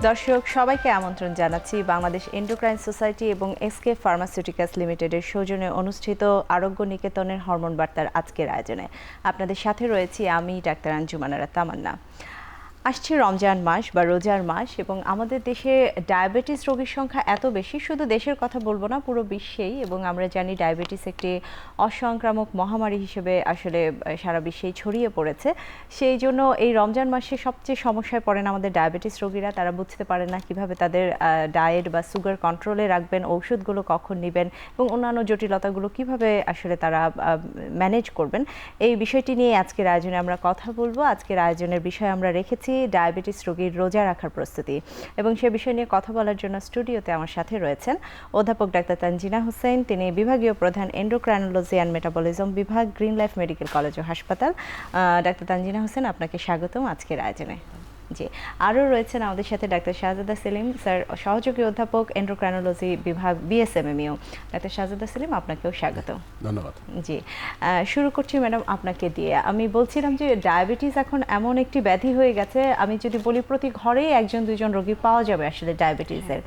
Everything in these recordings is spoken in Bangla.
দর্শক সবাইকে আমন্ত্রণ জানাচ্ছি বাংলাদেশ এন্ডোক্রাইন সোসাইটি এবং এসকে ফার্মাসিউটিক্যালস লিমিটেডের সৌজন্যে অনুষ্ঠিত আরোগ্য নিকেতনের হরমোন বার্তার আজকের আয়োজনে আপনাদের সাথে রয়েছি আমি ডাক্তার আঞ্জুমানারা তামান্না। আসছে রমজান মাস বা রোজার মাস এবং আমাদের দেশে ডায়াবেটিস রোগীর সংখ্যা এত বেশি, শুধু দেশের কথা বলবো না, পুরো বিশ্বেই। এবং আমরা জানি ডায়াবেটিস একটি অসংক্রামক মহামারী হিসেবে আসলে সারা বিশ্বেই ছড়িয়ে পড়েছে। সেই জন্য এই রমজান মাসে সবচেয়ে সমস্যায় পড়েন আমাদের ডায়াবেটিস রোগীরা। তারা বুঝতে পারেন না কিভাবে তাদের ডায়েট বা সুগার কন্ট্রোলে রাখবেন, ঔষধগুলো কখন নেবেন এবং অন্যান্য জটিলতাগুলো কিভাবে আসলে তারা ম্যানেজ করবেন। এই বিষয়টি নিয়ে আজকের আয়োজনে আমরা কথা বলবো। আজকের আয়োজনের বিষয় আমরা রেখেছি ডায়াবেটিস রোগীর রোজা রাখার প্রস্তুতি, এবং সে বিষয় নিয়ে কথা বলার জন্য স্টুডিওতে আমার সাথে রয়েছেন অধ্যাপক ডাক্তার তানজিনা হোসেন। তিনি বিভাগীয় প্রধান এন্ডোক্রাইনোলজি অ্যান্ড মেটাবলিজম বিভাগ, গ্রিন লাইফ মেডিকেল কলেজ ও হাসপাতাল। ডাক্তার তানজিনা হোসেন, আপনাকে স্বাগতম আজকের আয়োজনে। জি, আরও রয়েছেন আমাদের সাথে ডাক্তার শাহজাদা সেলিম স্যার, সহযোগী অধ্যাপক এন্ডোক্রাইনোলজি বিভাগ, বিএসএমএমইউ। ডাক্তার শাহজাদা সেলিম, আপনাকেও স্বাগত। ধন্যবাদ। জি, শুরু করছি ম্যাডাম আপনাকে দিয়ে। আমি বলছিলাম যে ডায়াবেটিস এখন এমন একটি ব্যাধি হয়ে গেছে, আমি যদি বলি প্রতি ঘরেই একজন দুজন রোগী পাওয়া যাবে আসলে ডায়াবেটিসের।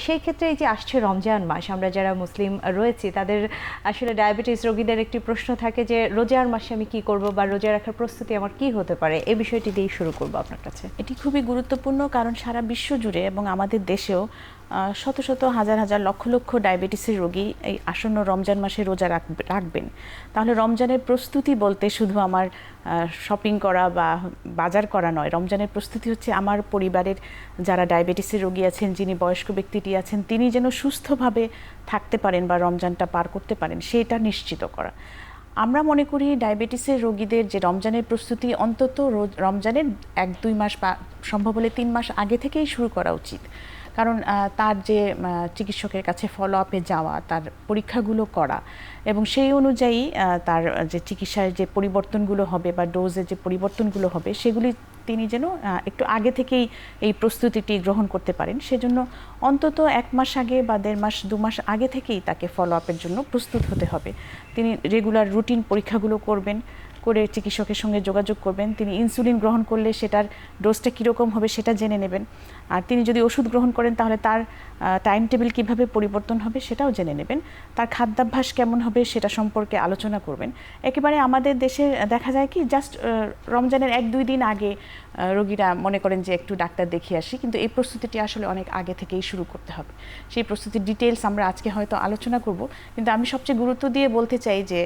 সেই ক্ষেত্রে এই যে আসছে রমজান মাস, আমরা যারা মুসলিম রয়েছি তাদের আসলে ডায়াবেটিস রোগীদের একটি প্রশ্ন থাকে যে রোজার মাসে আমি কি করব বা রোজা রাখার প্রস্তুতি আমার কি হতে পারে, এই বিষয়টি দিয়ে শুরু করবো আপনার কাছে। এটি খুবই গুরুত্বপূর্ণ, কারণ সারা বিশ্ব জুড়ে এবং আমাদের দেশেও শত শত হাজার হাজার লক্ষ লক্ষ ডায়াবেটিসের রোগী এই আসন্ন রমজান মাসে রোজা রাখবেন। তাহলে রমজানের প্রস্তুতি বলতে শুধু আমার শপিং করা বা বাজার করা নয়। রমজানের প্রস্তুতি হচ্ছে আমার পরিবারের যারা ডায়াবেটিসের রোগী আছেন, যিনি বয়স্ক ব্যক্তিটি আছেন, তিনি যেন সুস্থভাবে থাকতে পারেন বা রমজানটা পার করতে পারেন, সেটা নিশ্চিত করা। আমরা মনে করি ডায়াবেটিসের রোগীদের যে রমজানের প্রস্তুতি অন্তত রমজানের 1-2 মাস বা সম্ভব হলে 3 মাস আগে থেকেই শুরু করা উচিত। কারণ তার যে চিকিৎসকের কাছে ফলো আপে যাওয়া, তার পরীক্ষাগুলো করা এবং সেই অনুযায়ী তার যে চিকিৎসার যে পরিবর্তনগুলো হবে বা ডোজের যে পরিবর্তনগুলো হবে, সেগুলি তিনি যেন একটু আগে থেকেই এই প্রস্তুতিটি গ্রহণ করতে পারেন। সেজন্য অন্তত 1 মাস আগে বা 1.5 মাস 2 মাস আগে থেকেই তাকে ফলো আপের জন্য প্রস্তুত হতে হবে। তিনি রেগুলার রুটিন পরীক্ষাগুলো করবেন, করে চিকিৎসকের সঙ্গে যোগাযোগ করবেন। তিনি ইনসুলিন গ্রহণ করলে সেটার ডোজটা কীরকম হবে সেটা জেনে নেবেন। আর তিনি যদি ওষুধ গ্রহণ করেন তাহলে তার টাইম টেবিল কীভাবে পরিবর্তন হবে সেটাও জেনে নেবেন। তার খাদ্যাভ্যাস কেমন হবে সেটা সম্পর্কে আলোচনা করবেন। একেবারে আমাদের দেশে দেখা যায় কি, জাস্ট রমজানের 1-2 দিন আগে রোগীরা মনে করেন যে একটু ডাক্তার দেখিয়ে আসি, কিন্তু এই প্রস্তুতিটি আসলে অনেক আগে থেকেই শুরু করতে হবে। সেই প্রস্তুতির ডিটেলস আমরা আজকে হয়তো আলোচনা করব, কিন্তু আমি সবচেয়ে গুরুত্ব দিয়ে বলতে চাই যে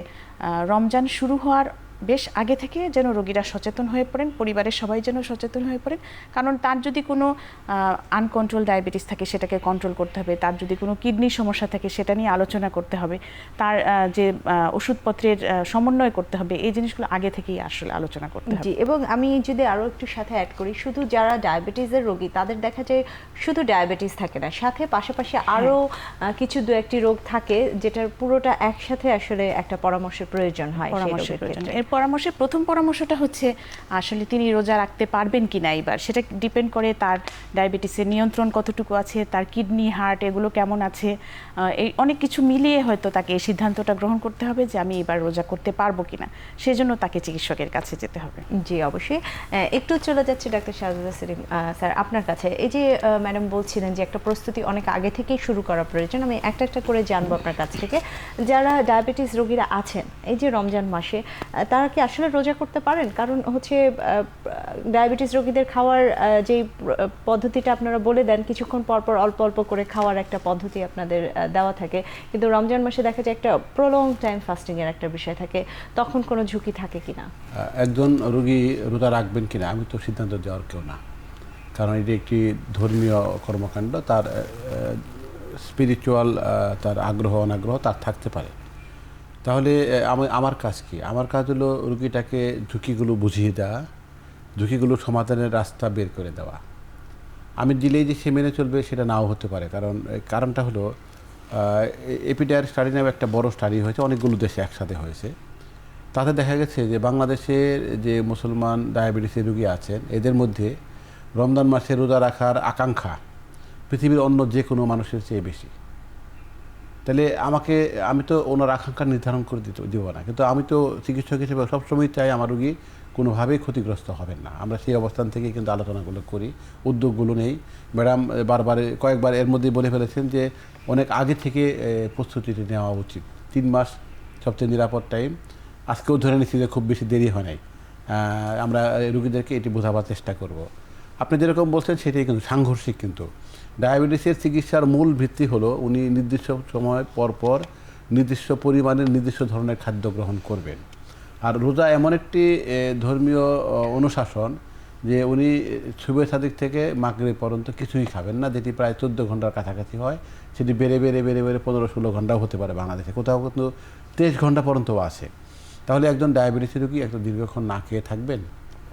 রমজান শুরু হওয়ার বেশ আগে থেকে যেন রোগীরা সচেতন হয়ে পড়েন, পরিবারের সবাই যেন সচেতন হয়ে পড়েন। কারণ তার যদি কোনো আনকন্ট্রোল ডায়াবেটিস থাকে সেটাকে কন্ট্রোল করতে হবে, তার যদি কোনো কিডনির সমস্যা থাকে সেটা নিয়ে আলোচনা করতে হবে, তার যে ওষুধপত্রের সমন্বয় করতে হবে, এই জিনিসগুলো আগে থেকেই আসলে আলোচনা করতে হবে। জি, এবং আমি যদি আরও একটু সাথে অ্যাড করি, শুধু যারা ডায়াবেটিসের রোগী তাদের দেখা যায় শুধু ডায়াবেটিস থাকে না, সাথে পাশাপাশি আরও কিছু 2-1টি রোগ থাকে যেটার পুরোটা একসাথে আসলে একটা পরামর্শের প্রয়োজন হয়। পরামর্শের প্রথম পরামর্শটা হচ্ছে আসলে তিনি রোজা রাখতে পারবেন কিনা। এবার সেটা ডিপেন্ড করে তার ডায়াবেটিসের নিয়ন্ত্রণ কতটুকু আছে, তার কিডনি, হার্ট এগুলো কেমন আছে, এই অনেক কিছু মিলিয়ে হয়তো তাকে এই সিদ্ধান্তটা গ্রহণ করতে হবে যে আমি এবার রোজা করতে পারবো কিনা। সেজন্য তাকে চিকিৎসকের কাছে যেতে হবে। জি, অবশ্যই। একটু চলে যাচ্ছে ডাক্তার শাহজাদা সেলিম স্যার আপনার কাছে। এই যে ম্যাডাম বলছিলেন যে একটা প্রস্তুতি অনেক আগে থেকেই শুরু করা প্রয়োজন, আমি একটা একটা করে জানবো আপনার কাছ থেকে। যারা ডায়াবেটিস রোগীরা আছেন এই যে রমজান মাসে, তারা কি আসলে রোজা করতে পারেন? কারণ হচ্ছে ডায়াবেটিস রোগীদের খাওয়ার যে পদ্ধতিটা আপনারা বলে দেন, কিছুক্ষণ পরপর অল্প অল্প করে খাওয়ার একটা পদ্ধতি আপনাদের দেওয়া থাকে, কিন্তু রমজান মাসে দেখা যায় একটা প্রলং টাইম ফাস্টিংয়ের একটা বিষয় থাকে, তখন কোনো ঝুঁকি থাকে কিনা? একজন রোগী রোজা রাখবেন কিনা আমি তো সিদ্ধান্ত দেওয়ার কেউ না, কারণ এটি একটি ধর্মীয় কর্মকাণ্ড। তার স্পিরিচুয়াল তার আগ্রহ অনাগ্রহ তার থাকতে পারে। তাহলে আমার কাজ কি? আমার কাজ হলো রুগীটাকে ঝুঁকিগুলো বুঝিয়ে দেওয়া, ঝুঁকিগুলো সমাধানের রাস্তা বের করে দেওয়া। আমি দিলেই যে সে মেনে চলবে সেটা নাও হতে পারে, কারণটা হলো এপিডায়ার স্টাডি নামে একটা বড় স্টাডি হয়েছে, অনেকগুলো দেশে একসাথে হয়েছে। তাতে দেখা গেছে যে বাংলাদেশের যে মুসলমান ডায়াবেটিসের রুগী আছেন এদের মধ্যে রমজান মাসে রোজা রাখার আকাঙ্ক্ষা পৃথিবীর অন্য যে কোনো মানুষের চেয়ে বেশি। তাহলে আমি তো ওনার আকাঙ্ক্ষা নির্ধারণ করে দিব না, কিন্তু আমি তো চিকিৎসক হিসেবে সবসময় চাই আমার রোগী কোনোভাবেই ক্ষতিগ্রস্ত হবেন না। আমরা সেই অবস্থান থেকে কিন্তু আলোচনাগুলো করি, উদ্যোগগুলো নেই। ম্যাডাম কয়েকবার এর মধ্যেই বলে ফেলেছেন যে অনেক আগে থেকে প্রস্তুতিটি নেওয়া উচিত। 3 মাস সবচেয়ে নিরাপদ টাইম। আজকেও ধরে নিচ্ছি যে খুব বেশি দেরি হয় নাই। আমরা রুগীদেরকে এটি বোঝাবার চেষ্টা করব। আপনি যেরকম বলছেন সেটাই কিন্তু সাংঘর্ষিক। কিন্তু ডায়াবেটিসের চিকিৎসার মূল ভিত্তি হলো উনি নির্দিষ্ট সময় পর পর নির্দিষ্ট পরিমাণের নির্দিষ্ট ধরনের খাদ্য গ্রহণ করবেন। আর রোজা এমন একটি ধর্মীয় অনুশাসন যে উনি শুভ সাদিক থেকে মাগরিব পর্যন্ত কিছুই খাবেন না, যেটি প্রায় 14 ঘন্টার কাছাকাছি হয়। সেটি বেড়ে 15-16 ঘন্টাও হতে পারে বাংলাদেশে, কোথাও কিন্তু 23 ঘন্টা পর্যন্তও আসে। তাহলে একজন ডায়াবেটিস রোগী একটু দীর্ঘক্ষণ না খেয়ে থাকবেন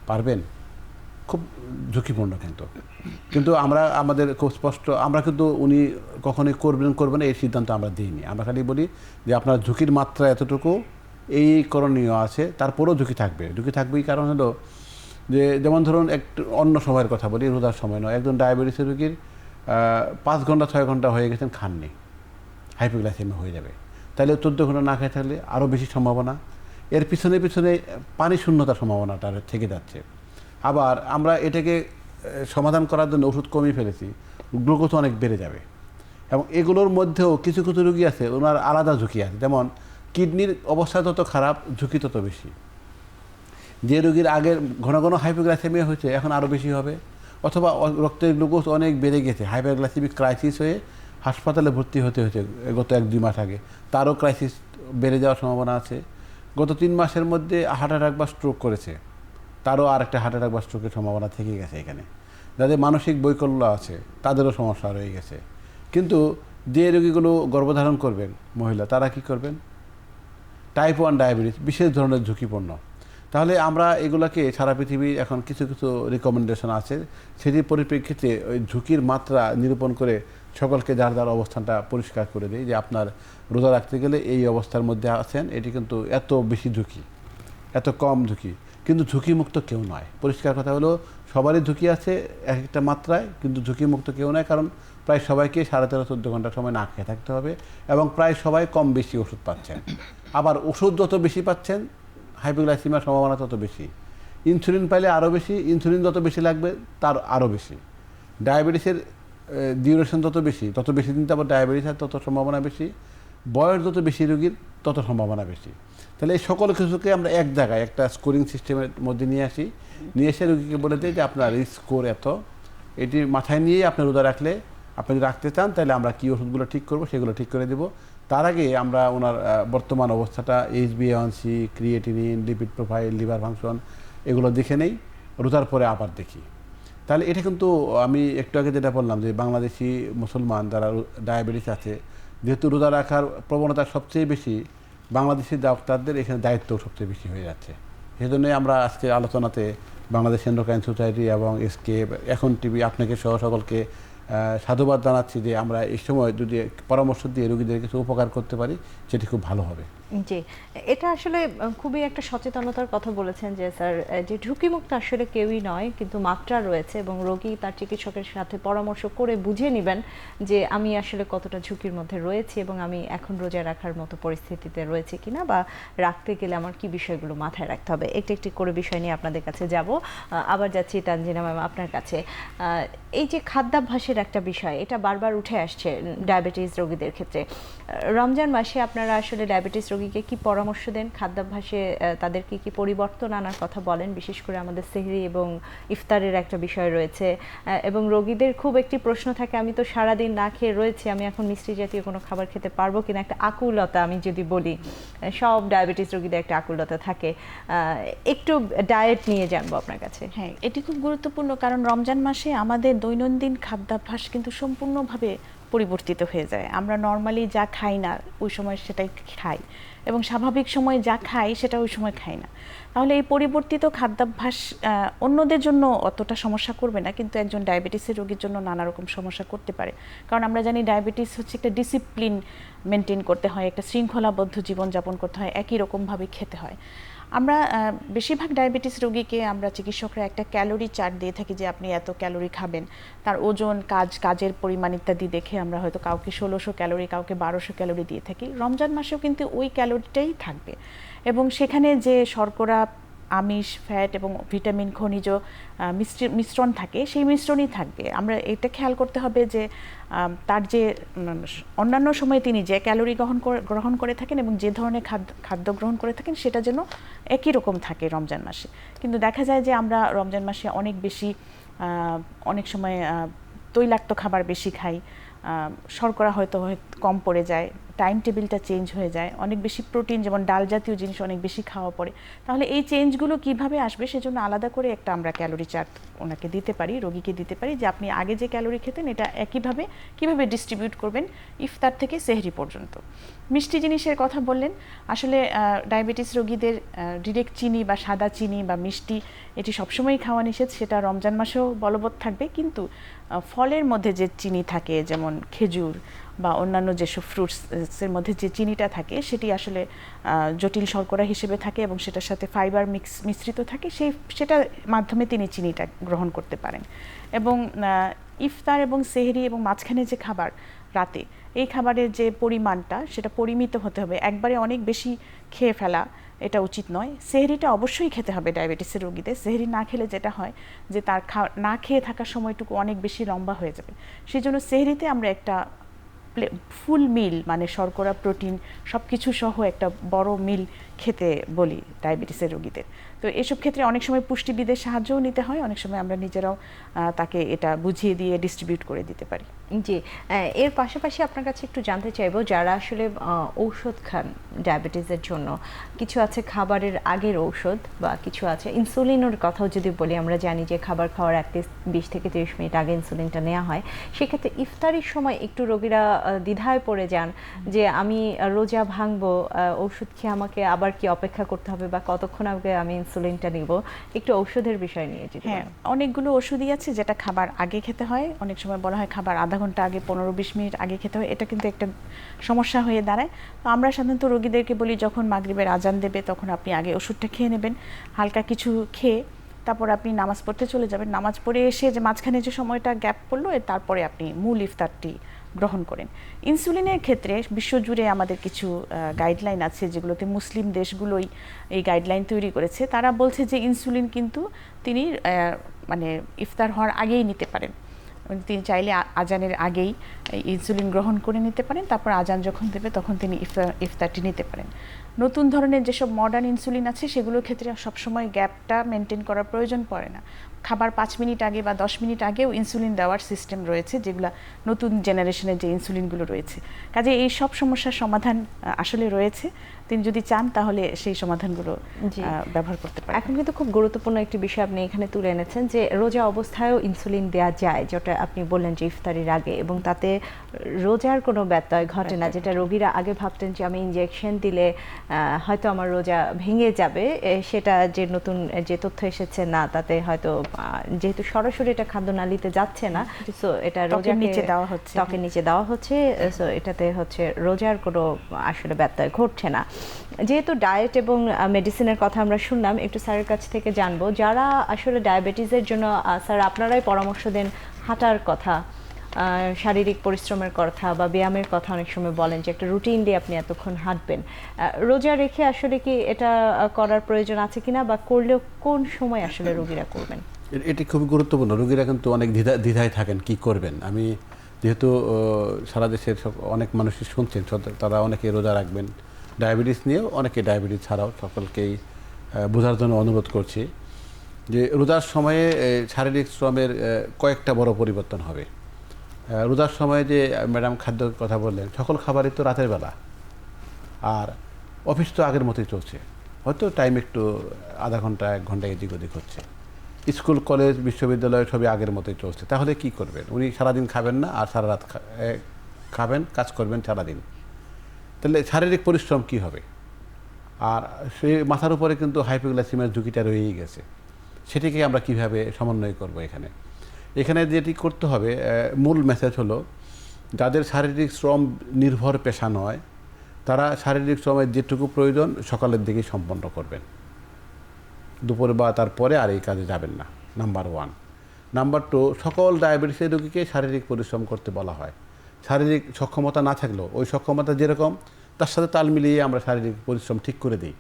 পারবেন? খুব ঝুঁকিপূর্ণ। কিন্তু আমরা আমাদের খুব স্পষ্ট, আমরা কিন্তু উনি কখনোই করবেন না এই সিদ্ধান্ত আমরা দিইনি। আমরা খালি বলি যে আপনার ঝুঁকির মাত্রা এতটুকু, এই করণীয় আছে, তারপরেও ঝুঁকি থাকবেই। কারণ হলো যে যেমন ধরুন একটু অন্য সময়ের কথা বলি, রোজার সময় নয়। একজন ডায়াবেটিসের রোগীর 5 ঘন্টা 6 ঘন্টা হয়ে গেছেন খাননি, হাইপোগ্লাইসেমিয়া হয়ে যাবে। তাহলে 14 ঘন্টা না খেয়ে থাকলে আরও বেশি সম্ভাবনা। এর পিছনে পানি শূন্যতার সম্ভাবনাটা থেকে যাচ্ছে। আবার আমরা এটাকে সমাধান করার জন্য ওষুধ কমিয়ে ফেলেছি, গ্লুকোজ অনেক বেড়ে যাবে। এবং এগুলোর মধ্যেও কিছু কিছু রোগী আছে ওনার আলাদা ঝুঁকি আছে। যেমন কিডনির অবস্থা যত খারাপ, ঝুঁকি তত বেশি। যে রোগীর আগের ঘন ঘন হাইপোগ্লাইসেমিয়া হয়েছে, এখন আরও বেশি হবে। অথবা রক্তের গ্লুকোজ অনেক বেড়ে গেছে, হাইপারগ্লাইসেমিক ক্রাইসিস হয়ে হাসপাতালে ভর্তি হতে হয়েছে গত 1-2 মাস আগে, তারও ক্রাইসিস বেড়ে যাওয়ার সম্ভাবনা আছে। গত 3 মাসের মধ্যে হার্ট অ্যাটাক বা স্ট্রোক করেছে, তারও আরেকটা হার্ট অ্যাটাক বা স্ট্রোকের সম্ভাবনা থেকে গেছে এখানে। যাদের মানসিক বৈকল্য আছে তাদেরও সমস্যা রয়ে গেছে। কিন্তু যে রোগীগুলো গর্ভধারণ করবেন মহিলা, তারা কি করবেন? টাইপ 1 ডায়াবেটিস বিশেষ ধরনের ঝুঁকিপূর্ণ। তাহলে আমরা এগুলোকে সারা পৃথিবীর এখন কিছু কিছু রিকমেন্ডেশন আছে, সেটির পরিপ্রেক্ষিতে ওই ঝুঁকির মাত্রা নিরূপণ করে সকলকে যার অবস্থানটা পরিষ্কার করে দিই যে আপনার রোজা রাখতে গেলে এই অবস্থার মধ্যে আছেন, এটি কিন্তু এত বেশি ঝুঁকি, এত কম ঝুঁকি। কিন্তু ঝুঁকিমুক্ত কেউ নয়। পরিষ্কার কথা হলো সবারই ঝুঁকি আছে এক একটা মাত্রায়, কিন্তু ঝুঁকিমুক্ত কেউ নয়। কারণ প্রায় সবাইকে 13.5-14 ঘন্টা সময় না খেয়ে থাকতে হবে, এবং প্রায় সবাই কম বেশি ওষুধ পাচ্ছেন। আবার ওষুধ যত বেশি পাচ্ছেন, হাইপোগ্লাইসেমিয়ার সম্ভাবনা তত বেশি। ইনসুলিন পাইলে আরও বেশি, ইনসুলিন যত বেশি লাগবে তার আরও বেশি। ডায়াবেটিসের ডিউরেশন তত বেশি দিন তারপর ডায়াবেটিস হয়, তত সম্ভাবনা বেশি। বয়স যত বেশি রোগীর তত সম্ভাবনা বেশি। তাহলে এই সকল কিছুকে আমরা এক জায়গায় একটা স্কোরিং সিস্টেমের মধ্যে নিয়ে এসে রোগীকে বলে দিই যে আপনার রিস্ক স্কোর এত, এটি মাথায় নিয়েই আপনি রোজা রাখলে, আপনি যদি রাখতে চান তাহলে আমরা কী ওষুধগুলো ঠিক করবো সেগুলো ঠিক করে দেবো। তার আগে আমরা ওনার বর্তমান অবস্থাটা, HbA1c, creatinine, lipid profile, liver function, এগুলো দেখে নেই, রোজার পরে আবার দেখি। তাহলে এটা কিন্তু আমি একটু আগে যেটা বললাম যে বাংলাদেশি মুসলমান যারা ডায়াবেটিস আছে, যেহেতু রোজা রাখার প্রবণতা সবচেয়ে বেশি, বাংলাদেশি ডাক্তারদের এখানে দায়িত্ব সবচেয়ে বেশি হয়ে যাচ্ছে। সেই জন্যই আমরা আজকে আলোচনাতে বাংলাদেশ এন্ডোক্রাইন সোসাইটি এবং এসকে, এখন টিভি, আপনাকে সহ সকলকে সাধুবাদ জানাচ্ছি যে আমরা এই সময় যদি পরামর্শ দিয়ে রোগীদের কিছু উপকার করতে পারি, সেটি খুব ভালো হবে। জি, এটা আসলে খুবই একটা সচেতনতার কথা বলেছেন যে স্যার, যে ঝুঁকিমুক্ত আসলে কেউই নয়, কিন্তু মাত্রা রয়েছে, এবং রোগী তার চিকিৎসকের সাথে পরামর্শ করে বুঝে নেবেন যে আমি আসলে কতটা ঝুঁকির মধ্যে রয়েছি এবং আমি এখন রোজা রাখার মতো পরিস্থিতিতে রয়েছে কিনা, বা রাখতে গেলে আমার কি বিষয়গুলো মাথায় রাখতে হবে। একটি একটি করে বিষয় নিয়ে আপনাদের কাছে যাব। আবার যাচ্ছি তানজিনা ম্যাম আপনার কাছে। এই যে খাদ্যাভ্যাসের একটা বিষয়, এটা বারবার উঠে আসছে ডায়াবেটিস রোগীদের ক্ষেত্রে। রমজান মাসে আপনারা আসলে ডায়াবেটিস রোগীকে কি পরামর্শ দেন? খাদ্যাভ্যাসে তাদেরকে কি পরিবর্তন আনার কথা বলেন? বিশেষ করে আমাদের সেহরি এবং ইফতারের একটা বিষয় রয়েছে, এবং রোগীদের খুব একটি প্রশ্ন থাকে, আমি তো সারাদিন না খেয়ে রয়েছি, আমি এখন মিষ্টি জাতীয় কোনো খাবার খেতে পারবো কিনা, একটা আকুলতা আমি যদি বলি, সব ডায়াবেটিস রোগীদের একটা আকুলতা থাকে। একটু ডায়েট নিয়ে জানবো আপনার কাছে। হ্যাঁ, এটি খুব গুরুত্বপূর্ণ, কারণ রমজান মাসে আমাদের দৈনন্দিন খাদ্যাভ্যাস কিন্তু সম্পূর্ণভাবে পরিবর্তিত হয়ে যায়। আমরা নর্মালি যা খাই না ওই সময় সেটাই খাই, এবং স্বাভাবিক সময় যা খাই সেটা ওই সময় খাই না। তাহলে এই পরিবর্তিত খাদ্যাভ্যাস অন্যদের জন্য অতটা সমস্যা করবে না, কিন্তু একজন ডায়াবেটিসের রোগীর জন্য নানা রকম সমস্যা করতে পারে। কারণ আমরা জানি ডায়াবেটিস হচ্ছে একটা ডিসিপ্লিন মেনটেন করতে হয়, একটা শৃঙ্খলাবদ্ধ জীবনযাপন করতে হয়, একই রকমভাবে খেতে হয়। আমরা বেশিরভাগ ডায়াবেটিস রোগীকে আমরা চিকিৎসকরা একটা ক্যালোরি চার্ট দিয়ে থাকি যে আপনি এত ক্যালোরি খাবেন, তার ওজন, কাজের পরিমাণ ইত্যাদি দেখে আমরা হয়তো কাউকে 1600 ক্যালোরি, কাউকে 1200 ক্যালোরি দিয়ে থাকি। রমজান মাসেও কিন্তু ওই ক্যালোরিটাই থাকবে, এবং সেখানে যে শর্করা আমিষ, ফ্যাট এবং ভিটামিন, খনিজ মিশ্রণ থাকে, সেই মিশ্রণই থাকবে। আমরা এটা খেয়াল করতে হবে যে তার যে অন্যান্য সময়ে তিনি যে ক্যালোরি গ্রহণ করে থাকেন এবং যে ধরনের খাদ্য গ্রহণ করে থাকেন সেটা যেন একই রকম থাকে রমজান মাসে। কিন্তু দেখা যায় যে আমরা রমজান মাসে অনেক সময় তৈলাক্ত খাবার বেশি খাই, শর্করা হয়তো কম পড়ে যায়, টাইম টেবিলটা চেঞ্জ হয়ে যায়, অনেক বেশি প্রোটিন যেমন ডাল জাতীয় জিনিস অনেক বেশি খাওয়া পড়ে। তাহলে এই চেঞ্জগুলো কিভাবে আসবে সেজন্য আলাদা করে একটা আমরা ক্যালোরি চার্ট ওনাকে দিতে পারি, রোগীকে দিতে পারি, যে আপনি আগে যে ক্যালোরি খেতেন এটা একইভাবে কিভাবে ডিস্ট্রিবিউট করবেন ইফতার থেকে সেহরি পর্যন্ত। মিষ্টি জিনিসের কথা বললেন, আসলে ডায়াবেটিস রোগীদের ডিরেক্ট চিনি বা সাদা চিনি বা মিষ্টি এটি সবসময়ই খাওয়া নিষেধ, সেটা রমজান মাসেও বলবৎ থাকবে। কিন্তু ফলের মধ্যে যে চিনি থাকে যেমন খেজুর বা অন্যান্য যেসব ফ্রুটসের মধ্যে যে চিনিটা থাকে সেটি আসলে জটিল শর্করা হিসেবে থাকে এবং সেটার সাথে ফাইবার মিশ্রিত থাকে, সেটার মাধ্যমে তিনি চিনিটা গ্রহণ করতে পারেন। এবং ইফতার এবং সেহরি এবং মাঝখানে যে খাবার রাতে, এই খাবারের যে পরিমাণটা সেটা পরিমিত হতে হবে, একবারে অনেক বেশি খেয়ে ফেলা এটা উচিত নয়। সেহরিটা অবশ্যই খেতে হবে ডায়াবেটিসের রোগীদের। সেহরি না খেলে যেটা হয় যে তার না খেয়ে থাকার সময়টুকু অনেক বেশি লম্বা হয়ে যাবে। সেই জন্য সেহরিতে আমরা একটা ফুল মিল মানে শর্করা, প্রোটিন সব কিছু সহ একটা বড় মিল খেতে বলি ডায়াবেটিসের রোগীদের। তো এসব ক্ষেত্রে অনেক সময় পুষ্টিবিদের সাহায্যও নিতে হয়, অনেক সময় আমরা নিজেরাও তাকে এটা বুঝিয়ে দিয়ে ডিস্ট্রিবিউট করে দিতে পারি। জি, এর পাশাপাশি আপনার কাছে একটু জানতে চাইবো, যারা আসলে ঔষধ খান ডায়াবেটিসের জন্য, কিছু আছে খাবারের আগের ঔষধ বা কিছু আছে ইনসুলিনের কথাও যদি বলি, আমরা জানি যে খাবার খাওয়ার 20 থেকে 30 মিনিট আগে ইনসুলিনটা নেওয়া হয়। সেক্ষেত্রে ইফতারির সময় একটু রোগীরা দ্বিধায় পড়ে যান যে আমি রোজা ভাঙবো, ওষুধ খেয়ে আমাকে আবার কি অপেক্ষা করতে হবে বা কতক্ষণ আগে আমি ইনসুলিনটা নিব, একটু ঔষধের বিষয় নিয়ে যদি। হ্যাঁ, অনেকগুলো ওষুধই আছে যেটা খাবার আগে খেতে হয়, অনেক সময় বলা হয় খাবার আধা ঘন্টা আগে, 15-20 মিনিট আগে খেতে হয়। এটা কিন্তু একটা সমস্যা হয়ে দাঁড়ায়। তো আমরা সাধারণত রোগীদেরকে বলি যখন মাগরিবের আজান দেবে তখন আপনি আগে ওষুধটা খেয়ে নেবেন, হালকা কিছু খেয়ে তারপর আপনি নামাজ পড়তে চলে যাবেন। নামাজ পড়ে এসে যে মাঝখানে যে সময়টা গ্যাপ পড়লো তারপরে আপনি মূল ইফতারটি গ্রহণ করেন। ইনসুলিনের ক্ষেত্রে বিশ্বজুড়ে আমাদের কিছু গাইডলাইন আছে যেগুলোতে মুসলিম দেশগুলোই এই গাইডলাইন তৈরি করেছে। তারা বলছে যে ইনসুলিন কিন্তু তিনি মানে ইফতার হওয়ার আগেই নিতে পারেন, তিনি চাইলে আজানের আগেই ইনসুলিন গ্রহণ করে নিতে পারেন, তারপর আজান যখন দেবে তখন তিনি ইফতারটি নিতে পারেন। নতুন ধরনের যেসব মডার্ন ইনসুলিন আছে সেগুলোর ক্ষেত্রে সবসময় গ্যাপটা মেনটেন করার প্রয়োজন পড়ে না। খাবার 5 মিনিট আগে বা 10 মিনিট আগেও ইনসুলিন দেওয়ার সিস্টেম রয়েছে, যেগুলো নতুন জেনারেশনের যে ইনসুলিনগুলো রয়েছে। কাজে এই সব সমস্যার সমাধান আসলে রয়েছে, তিনি যদি চান তাহলে সেই সমাধানগুলো ব্যবহার করতে পারেন। এখন কিন্তু খুব গুরুত্বপূর্ণ একটি বিষয় আপনি এখানে তুলে এনেছেন যে রোজা অবস্থায়ও ইনসুলিন দেওয়া যায়, যেটা আপনি বললেন যে ইফতারির আগে, এবং তাতে রোজার কোনো ব্যত্যয় ঘটে না। যেটা রোগীরা আগে ভাবতেন যে আমি ইনজেকশন দিলে হয়তো আমার রোজা ভেঙে যাবে, সেটা যে নতুন যে তথ্য এসেছে না, তাতে হয়তো যেহেতু সরাসরি এটা খাদ্যনালীতে যাচ্ছে না, সো এটা রোজার নিচে দেওয়া হচ্ছে, ত্বকের নিচে দেওয়া হচ্ছে, সো এটাতে হচ্ছে রোজার কোনো আসলে ব্যত্যয় ঘটছে না। যেহেতু ডায়েট এবং মেডিসিনের কথা আমরা শুনলাম, একটু স্যারের কাছ থেকে জানবো, যারা আসলে ডায়াবেটিসের জন্য স্যার আপনারাই পরামর্শ দেন হাঁটার কথা, শারীরিক পরিশ্রমের কথা বা ব্যায়ামের কথা অনেক সময় বলেন যে একটা রুটিন দিয়ে আপনি এতক্ষণ হাঁটবেন, রোজা রেখে আসলে কি এটা করার প্রয়োজন আছে কিনা, বা করলেও কোন সময় আসলে রোগীরা করবেন? এটি খুবই গুরুত্বপূর্ণ। রোগীরা কিন্তু অনেক দ্বিধায় থাকেন কি করবেন। আমি যেহেতু সারা দেশের অনেক মানুষই শুনছেন, তারা অনেকে রোজা রাখবেন, ডায়াবেটিস নিয়েও অনেকে, ডায়াবেটিস ছাড়াও সকলকেই বোঝার জন্য অনুরোধ করছি যে রোজার সময়ে শারীরিক শ্রমের কয়েকটা বড় পরিবর্তন হবে। রোজার সময়ে যে ম্যাডাম খাদ্যের কথা বললেন, সকল খাবারই তো রাতের বেলা, আর অফিস তো আগের মতোই চলছে, হয়তো টাইম একটু আধা ঘন্টা 1 ঘন্টা এদিক ওদিক হচ্ছে। স্কুল, কলেজ, বিশ্ববিদ্যালয় সবই আগের মতোই চলছে। তাহলে কি করবেন? উনি সারাদিন খাবেন না আর সারা রাত খাবেন, কাজ করবেন সারাদিন, তাহলে শারীরিক পরিশ্রম কি হবে? আর সেই মাথার উপরে কিন্তু হাইপোগ্লাইসেমিয়ার ঝুঁকিটা রয়েই গেছে। সেটিকে আমরা কিভাবে সমন্বয় করব? এখানে যেটি করতে হবে, মূল মেসেজ হলো, যাদের শারীরিক শ্রম নির্ভর পেশা নয়, তারা শারীরিক শ্রমের যেটুকু প্রয়োজন সকালের দিকেই সম্পন্ন করবেন, দুপুরে বা তারপরে আর এই কাজে যাবেন না, নাম্বার 1। নাম্বার 2, সকল ডায়াবেটিসের রোগীকে শারীরিক পরিশ্রম করতে বলা হয়। শারীরিক সক্ষমতা না থাকলেও ওই সক্ষমতা যেরকম তার সাথে তাল মিলিয়ে আমরা শারীরিক পরিশ্রম ঠিক করে দিই।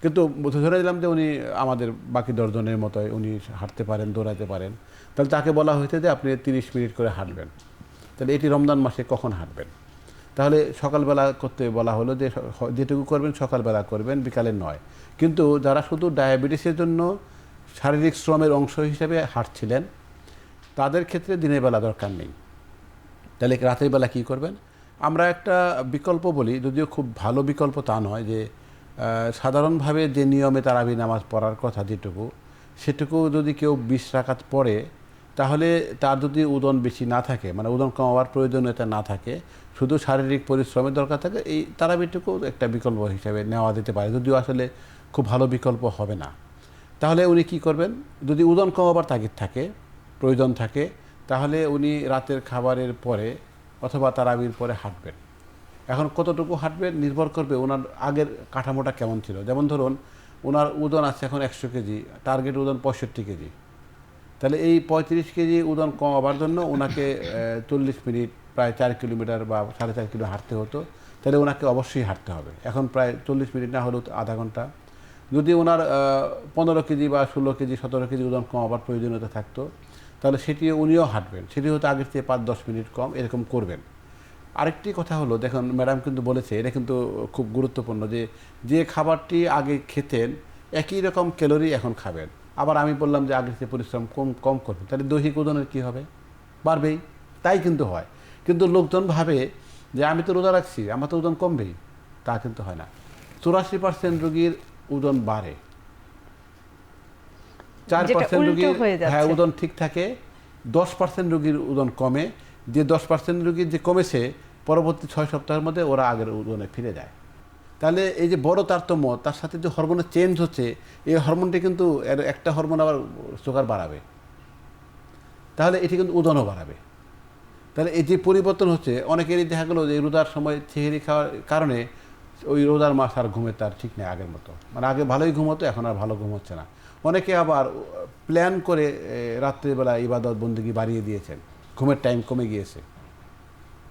কিন্তু ধরে দিলাম যে উনি আমাদের বাকি 10 জনের মতোই উনি হাঁটতে পারেন, দৌড়াতে পারেন, তাহলে তাকে বলা হয়েছে যে আপনি 30 মিনিট করে হাঁটবেন। তাহলে এটি রমজান মাসে কখন হাঁটবেন? তাহলে সকালবেলা করতে বলা হলো যে যেটুকু করবেন সকালবেলা করবেন, বিকালে নয়। কিন্তু যারা শুধু ডায়াবেটিসের জন্য শারীরিক শ্রমের অংশ হিসেবে হাঁটছিলেন তাদের ক্ষেত্রে দিনের বেলা দরকার নেই। তাহলে রাতের বেলা কী করবেন? আমরা একটা বিকল্প বলি, যদিও খুব ভালো বিকল্প তা নয়, যে সাধারণভাবে যে নিয়মে তারাবি নামাজ পড়ার কথা যেটুকু, সেটুকু যদি কেউ 20 রাকাত পড়ে, তাহলে তার যদি ওজন বেশি না থাকে, মানে ওজন কমাবার প্রয়োজনীয়তা না থাকে, শুধু শারীরিক পরিশ্রমের দরকার থাকে, এই তারাবিটুকু একটা বিকল্প হিসেবে নেওয়া যেতে পারে, যদিও আসলে খুব ভালো বিকল্প হবে না। তাহলে উনি কি করবেন? যদি ওজন কমাবার তাগিদ থাকে, প্রয়োজন থাকে, তাহলে উনি রাতের খাবারের পরে অথবা তারাবির পরে হাঁটবেন। এখন কতটুকু হাঁটবেন নির্ভর করবে ওনার আগের কাঠামোটা কেমন ছিল। যেমন ধরুন ওনার ওজন আছে এখন 100 কেজি, টার্গেট ওজন 65 কেজি। তাহলে এই 35 কেজি ওজন কমাবার জন্য ওনাকে 40 মিনিট, প্রায় 4 কিলোমিটার বা 4.5 কিলো হাঁটতে হতো। তাহলে ওনাকে অবশ্যই হাঁটতে হবে। এখন প্রায় 40 মিনিট না হলেও আধা ঘন্টা। যদি ওনার 15 কেজি বা 16 কেজি 17 কেজি ওজন কমাবার প্রয়োজনীয়তা থাকতো, তাহলে সেটিও উনিও হাঁটবেন। সেটি হয়তো আগের চেয়ে 5-10 মিনিট কম, এরকম করবেন। আরেকটি কথা হলো, দেখুন ম্যাডাম কিন্তু বলেছে, এটা কিন্তু খুব গুরুত্বপূর্ণ, যে যে খাবারটি আগে খেতেন একই রকম ক্যালোরি এখন খাবেন। আবার আমি বললাম যে আগের চেয়ে পরিশ্রম কম করবেন, তাহলে দৈহিক ওজনের কী হবে? বাড়বেই। তাই কিন্তু হয়। কিন্তু লোকজন ভাবে যে আমি তো রোজা রাখছি, আমার তো ওজন কমবেই। তা কিন্তু হয় না। 84% রোগীর ওজন বাড়ে, 4% রোগীর ওজন ঠিক থাকে, 10% রোগীর ওজন কমে। যে 10% রোগীর যে কমেছে, পরবর্তী 6 সপ্তাহের মধ্যে ওরা আগের ওজনে ফিরে যায়। তাহলে এই যে বড় তারতম্য, তার সাথে যে হরমোনের চেঞ্জ হচ্ছে, এই হরমোনটি কিন্তু একটা হরমোন আবার সুগার বাড়াবে, তাহলে এটি কিন্তু ওজনও বাড়াবে। তাহলে এই যে পরিবর্তন হচ্ছে, অনেকেরই দেখা গেলো যে রোজার সময় সেহরি খাওয়ার কারণে ওই রোজার মাস আর ঘুমের তার ঠিক নেই আগের মতো, মানে আগে ভালোই ঘুমোতো, এখন আর ভালো ঘুম হচ্ছে না। অনেকে আবার প্ল্যান করে রাত্রিবেলা ইবাদত বন্দেগী বাড়িয়ে দিয়েছেন, ঘুমের টাইম কমে গিয়েছে।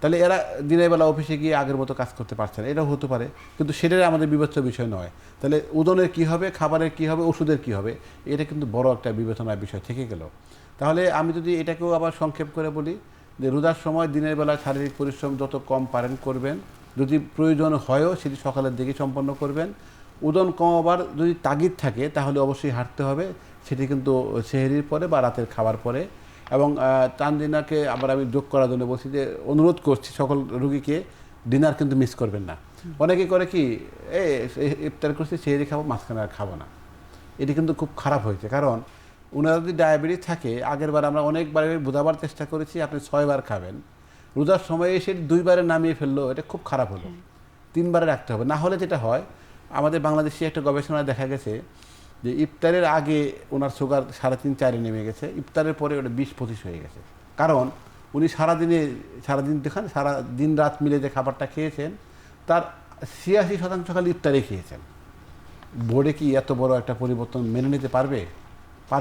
তাহলে এরা দিনের বেলা অফিসে গিয়ে আগের মতো কাজ করতে পারছে না, এটাও হতে পারে। কিন্তু সেটাই আমাদের বিবেচ্য বিষয় নয়। তাহলে ওজনের কী হবে, খাবারের কী হবে, ওষুধের কী হবে, এটা কিন্তু বড় একটা বিবেচনার বিষয় থেকে গেল। তাহলে আমি যদি এটাকেও আবার সংক্ষেপ করে বলি, যে রোজার সময় দিনের বেলা শারীরিক পরিশ্রম যত কম পারেন করবেন, যদি প্রয়োজন হয়ও সেটি সকালের দিকে সম্পন্ন করবেন। ওজন কমাবার যদি তাগিদ থাকে তাহলে অবশ্যই হাঁটতে হবে, সেটি কিন্তু সেহরির পরে বা রাতের খাবার পরে। এবং তানজিনাকে আবার আমি যোগ করার জন্য বলছি যে অনুরোধ করছি সকল রোগীকে, ডিনার কিন্তু মিস করবেন না। অনেকে করে কি, ইফতার করছি সেহরি খাবো, মাঝখানে আর খাবো না। এটি কিন্তু খুব খারাপ হয়েছে। কারণ ওনারা যদি ডায়াবেটিস থাকে, আগের বার আমরা অনেকবার বোঝাবার চেষ্টা করেছি আপনি 6 বার খাবেন, রোজার সময় এসে 2 বারে নামিয়ে ফেললো, এটা খুব খারাপ হলো। 3 বারে রাখতে হবে। না হলে যেটা হয়, আমাদের বাংলাদেশে একটা গবেষণায় দেখা গেছে যে ইফতারের আগে ওনার সুগার 3.5-4 নেমে গেছে, ইফতারের পরে ওটা 20-25 হয়ে গেছে। কারণ উনি সারাদিন দেখান, সারা দিন রাত মিলে যে খাবারটা খেয়েছেন তার 86% খালি ইফতারে খেয়েছেন। বোর্ডে কি এত বড় একটা পরিবর্তন মেনে নিতে পারবে?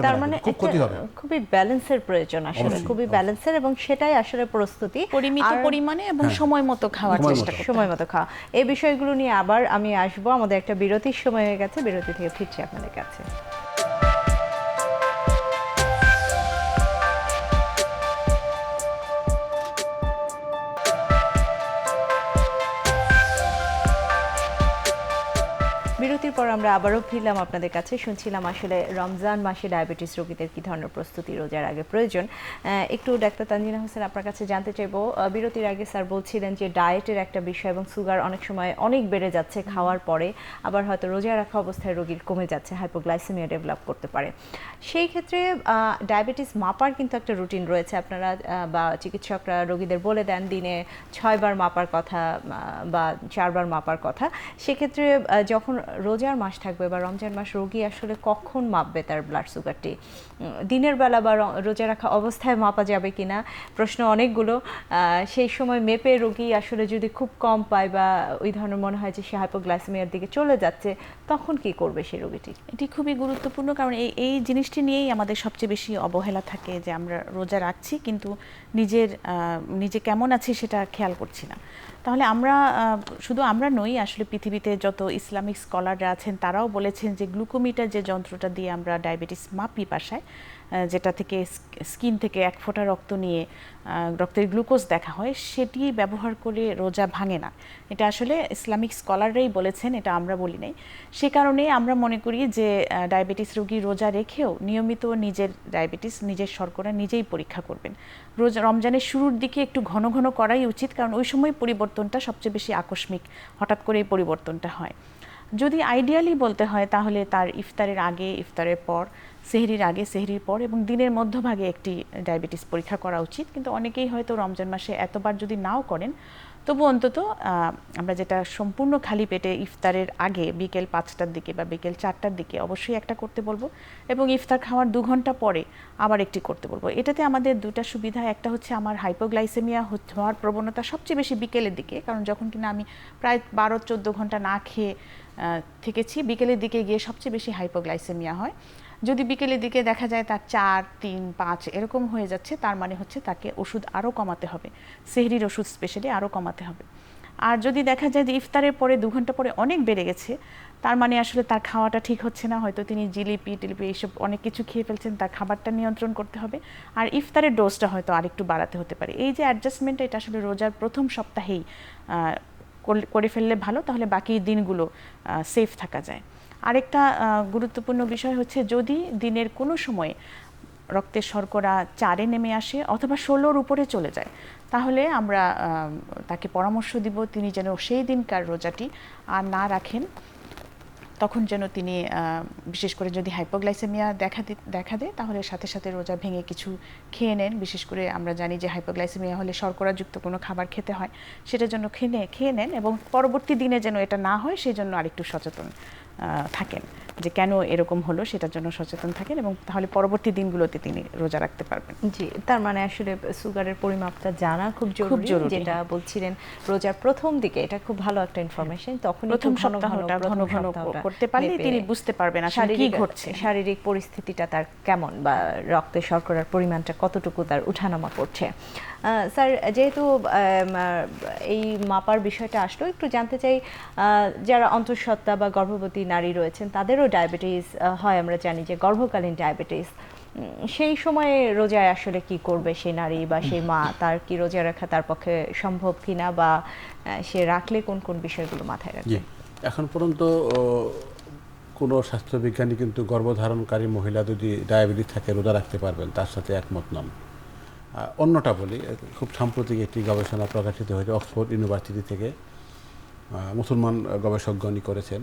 তার মানে খুব ক্ষতি হবে। খুবই ব্যালেন্সের প্রয়োজন আসলে, খুবই ব্যালেন্সের, এবং সেটাই আসলে প্রস্তুতি, পরিমিত পরিমাণে এবং সময় মতো খাওয়ার চেষ্টা করতে, সময় মতো খাওয়া। এই বিষয়গুলো নিয়ে আবার আমি আসবো। আমাদের একটা বিরতির সময় হয়ে গেছে, বিরতি থেকে ফিরছি আপনাদের কাছে। বিরতির পর আমরা আবারও ফিরলাম আপনাদের কাছে। শুনছিলাম আসলে রমজান মাসে ডায়াবেটিস রোগীদের কী ধরনের প্রস্তুতি রোজার আগে প্রয়োজন। একটু ডাক্তার তানজিনা হোসেন আপনার কাছে জানতে চাইবো, বিরতির আগে স্যার বলছিলেন যে ডায়েটের একটা বিষয় এবং সুগার অনেক সময় অনেক বেড়ে যাচ্ছে খাওয়ার পরে, আবার হয়তো রোজা রাখা অবস্থায় রোগীর কমে যাচ্ছে, হাইপোগ্লাইসেমিয়া ডেভেলপ করতে পারে। সেই ক্ষেত্রে ডায়াবেটিস মাপার কিন্তু একটা রুটিন রয়েছে, আপনারা বা চিকিৎসকরা রোগীদের বলে দেন দিনে 6 বার মাপার কথা বা 4 বার মাপার কথা। সেক্ষেত্রে যখন রোজার মাস থাকবে বা রমজান মাস, রোগী আসলে কখন মাপবে তার ব্লাড সুগারটি? দিনের বেলা বা রোজা রাখা অবস্থায় মাপা যাবে কিনা, প্রশ্ন অনেকগুলো। সেই সময় মেপে রোগী আসলে যদি খুব কম পায় বা ওই ধরনের মনে হয় যে সে হাইপোগ্লাইসেমিয়ার দিকে চলে যাচ্ছে, তখন কি করবে সেই রোগীটি? এটি খুবই গুরুত্বপূর্ণ, কারণ এই জিনিসটি নিয়েই আমাদের সবচেয়ে বেশি অবহেলা থাকে, যে আমরা রোজা রাখছি কিন্তু নিজে কেমন আছি সেটা খেয়াল করছি না। তাহলে আমরা শুধু আমরা নই, আসলে পৃথিবীতে যত ইসলামিক স্কলাররা আছেন তারাও বলেছেন যে গ্লুকোমিটার যে যন্ত্রটা দিয়ে আমরা ডায়াবেটিস মাপি বাসায়, যেটা থেকে স্কিন থেকে এক ফোঁটা রক্ত নিয়ে রক্তের গ্লুকোজ দেখা হয়, সেটি ব্যবহার করে রোজা ভাঙে না। এটা আসলে ইসলামিক স্কলাররাই বলেছেন, এটা আমরা বলি নাই। সে কারণে আমরা মনে করি যে ডায়াবেটিস রোগী রোজা রেখেও নিয়মিত নিজের ডায়াবেটিস, নিজের শর্করা নিজেই পরীক্ষা করবেন। রমজানের শুরুর দিকে একটু ঘন ঘন করাই উচিত, কারণ ওই সময় পরিবর্তনটা সবচেয়ে বেশি আকস্মিক, হঠাৎ করে এই পরিবর্তনটা হয়। যদি আইডিয়ালি বলতে হয় তাহলে তার ইফতারের আগে, ইফতারের পর, সেহরির আগে, সেহরির পর এবং দিনের মধ্যভাগে একটি ডায়াবেটিস পরীক্ষা করা উচিত। কিন্তু অনেকেই হয়তো রমজান মাসে এতবার যদি নাও করেন, তবু অন্তত আমরা যেটা সম্পূর্ণ খালি পেটে ইফতারের আগে বিকেল 5টার দিকে বা বিকেল 4টার দিকে অবশ্যই একটা করতে বলবো, এবং ইফতার খাওয়ার 2 ঘন্টা পরে আবার একটি করতে বলবো। এটাতে আমাদের দুটা সুবিধা, একটা হচ্ছে আমার হাইপোগ্লাইসেমিয়া হওয়ার প্রবণতা সবচেয়ে বেশি বিকেলের দিকে, কারণ যখন কিনা আমি প্রায় 12-14 ঘন্টা না খেয়ে থেকেছি, বিকেলের দিকে গিয়ে সবচেয়ে বেশি হাইপোগ্লাইসেমিয়া হয়। যদি বিকেলের দিকে দেখা যায় তার 4, 3, 5 এরকম হয়ে যাচ্ছে, তার মানে হচ্ছে তাকে ওষুধ আরও কমাতে হবে, সেহরির ওষুধ স্পেশালি আরও কমাতে হবে। আর যদি দেখা যায় যে ইফতারের পরে 2 ঘন্টা পরে অনেক বেড়ে গেছে, তার মানে আসলে তার খাওয়াটা ঠিক হচ্ছে না, হয়তো তিনি জিলিপি টিলিপি এইসব অনেক কিছু খেয়ে ফেলছেন, তার খাবারটা নিয়ন্ত্রণ করতে হবে। আর ইফতারের ডোজটা হয়তো আরেকটু বাড়াতে হতে পারে। এই যে অ্যাডজাস্টমেন্টটা, এটা আসলে রোজার প্রথম সপ্তাহেই করে ফেললে ভালো, তাহলে বাকি দিনগুলো সেফ থাকা যায়। আরেকটা গুরুত্বপূর্ণ বিষয় হচ্ছে, যদি দিনের কোনো সময়ে রক্তের শর্করা 4-এ নেমে আসে অথবা 16-র উপরে চলে যায়, তাহলে আমরা তাকে পরামর্শ দিব তিনি যেন সেই দিনকার রোজাটি আর না রাখেন। তখন যেন তিনি বিশেষ করে যদি হাইপোগ্লাইসেমিয়া দেখা দেয়, তাহলে সাথে সাথে রোজা ভেঙে কিছু খেয়ে নেন। বিশেষ করে আমরা জানি যে হাইপোগ্লাইসেমিয়া হলে শর্করাযুক্ত কোনো খাবার খেতে হয়, সেটার জন্য খেয়ে নেন, এবং পরবর্তী দিনে যেন এটা না হয় সেই জন্য আরেকটু সচেতন থাকেন যে কেন এরকম হলো, সেটার জন্য সচেতন থাকেন, এবং তাহলে পরবর্তী দিনগুলোতে তিনি রোজা রাখতে পারবেন। জি, তার মানে আসলে সুগারের পরিমাপটা জানা খুব জরুরি, যেটা বলছিলেন রোজার প্রথম দিকে, এটা খুব ভালো একটা ইনফরমেশন। তখন প্রথম সপ্তাহটা ঘন ঘন করতে পারলে তিনি বুঝতে পারবেন আসলে কি ঘটছে, শারীরিক পরিস্থিতিটা তার কেমন, বা রক্তের শর্করার পরিমাণটা কতটুকু তার উঠানামা করছে। স্যার, যেহেতু এই মাপার বিষয়টা আসলো, একটু জানতে চাই, যারা অন্তঃসত্ত্বা বা গর্ভবতী নারী রয়েছেন তাদেরও ডায়াবেটিস হয়, আমরা জানি যে গর্ভকালীন ডায়াবেটিস, সেই সময়ে রোজায় আসলে কি করবে সেই নারী বা সেই মা, তার কি রোজা রাখা তার পক্ষে সম্ভব কিনা, বা সে রাখলে কোন কোন বিষয়গুলো মাথায় রাখবে? এখন পর্যন্ত কোনো স্বাস্থ্যবিজ্ঞানী কিন্তু গর্ভধারণকারী মহিলা যদি ডায়াবেটিস থাকে রোজা রাখতে পারবেন তার সাথে একমত নন। অন্যটা বলি, খুব সাম্প্রতিক একটি গবেষণা প্রকাশিত হয়েছে অক্সফোর্ড ইউনিভার্সিটি থেকে, মুসলমান গবেষকগণই করেছেন।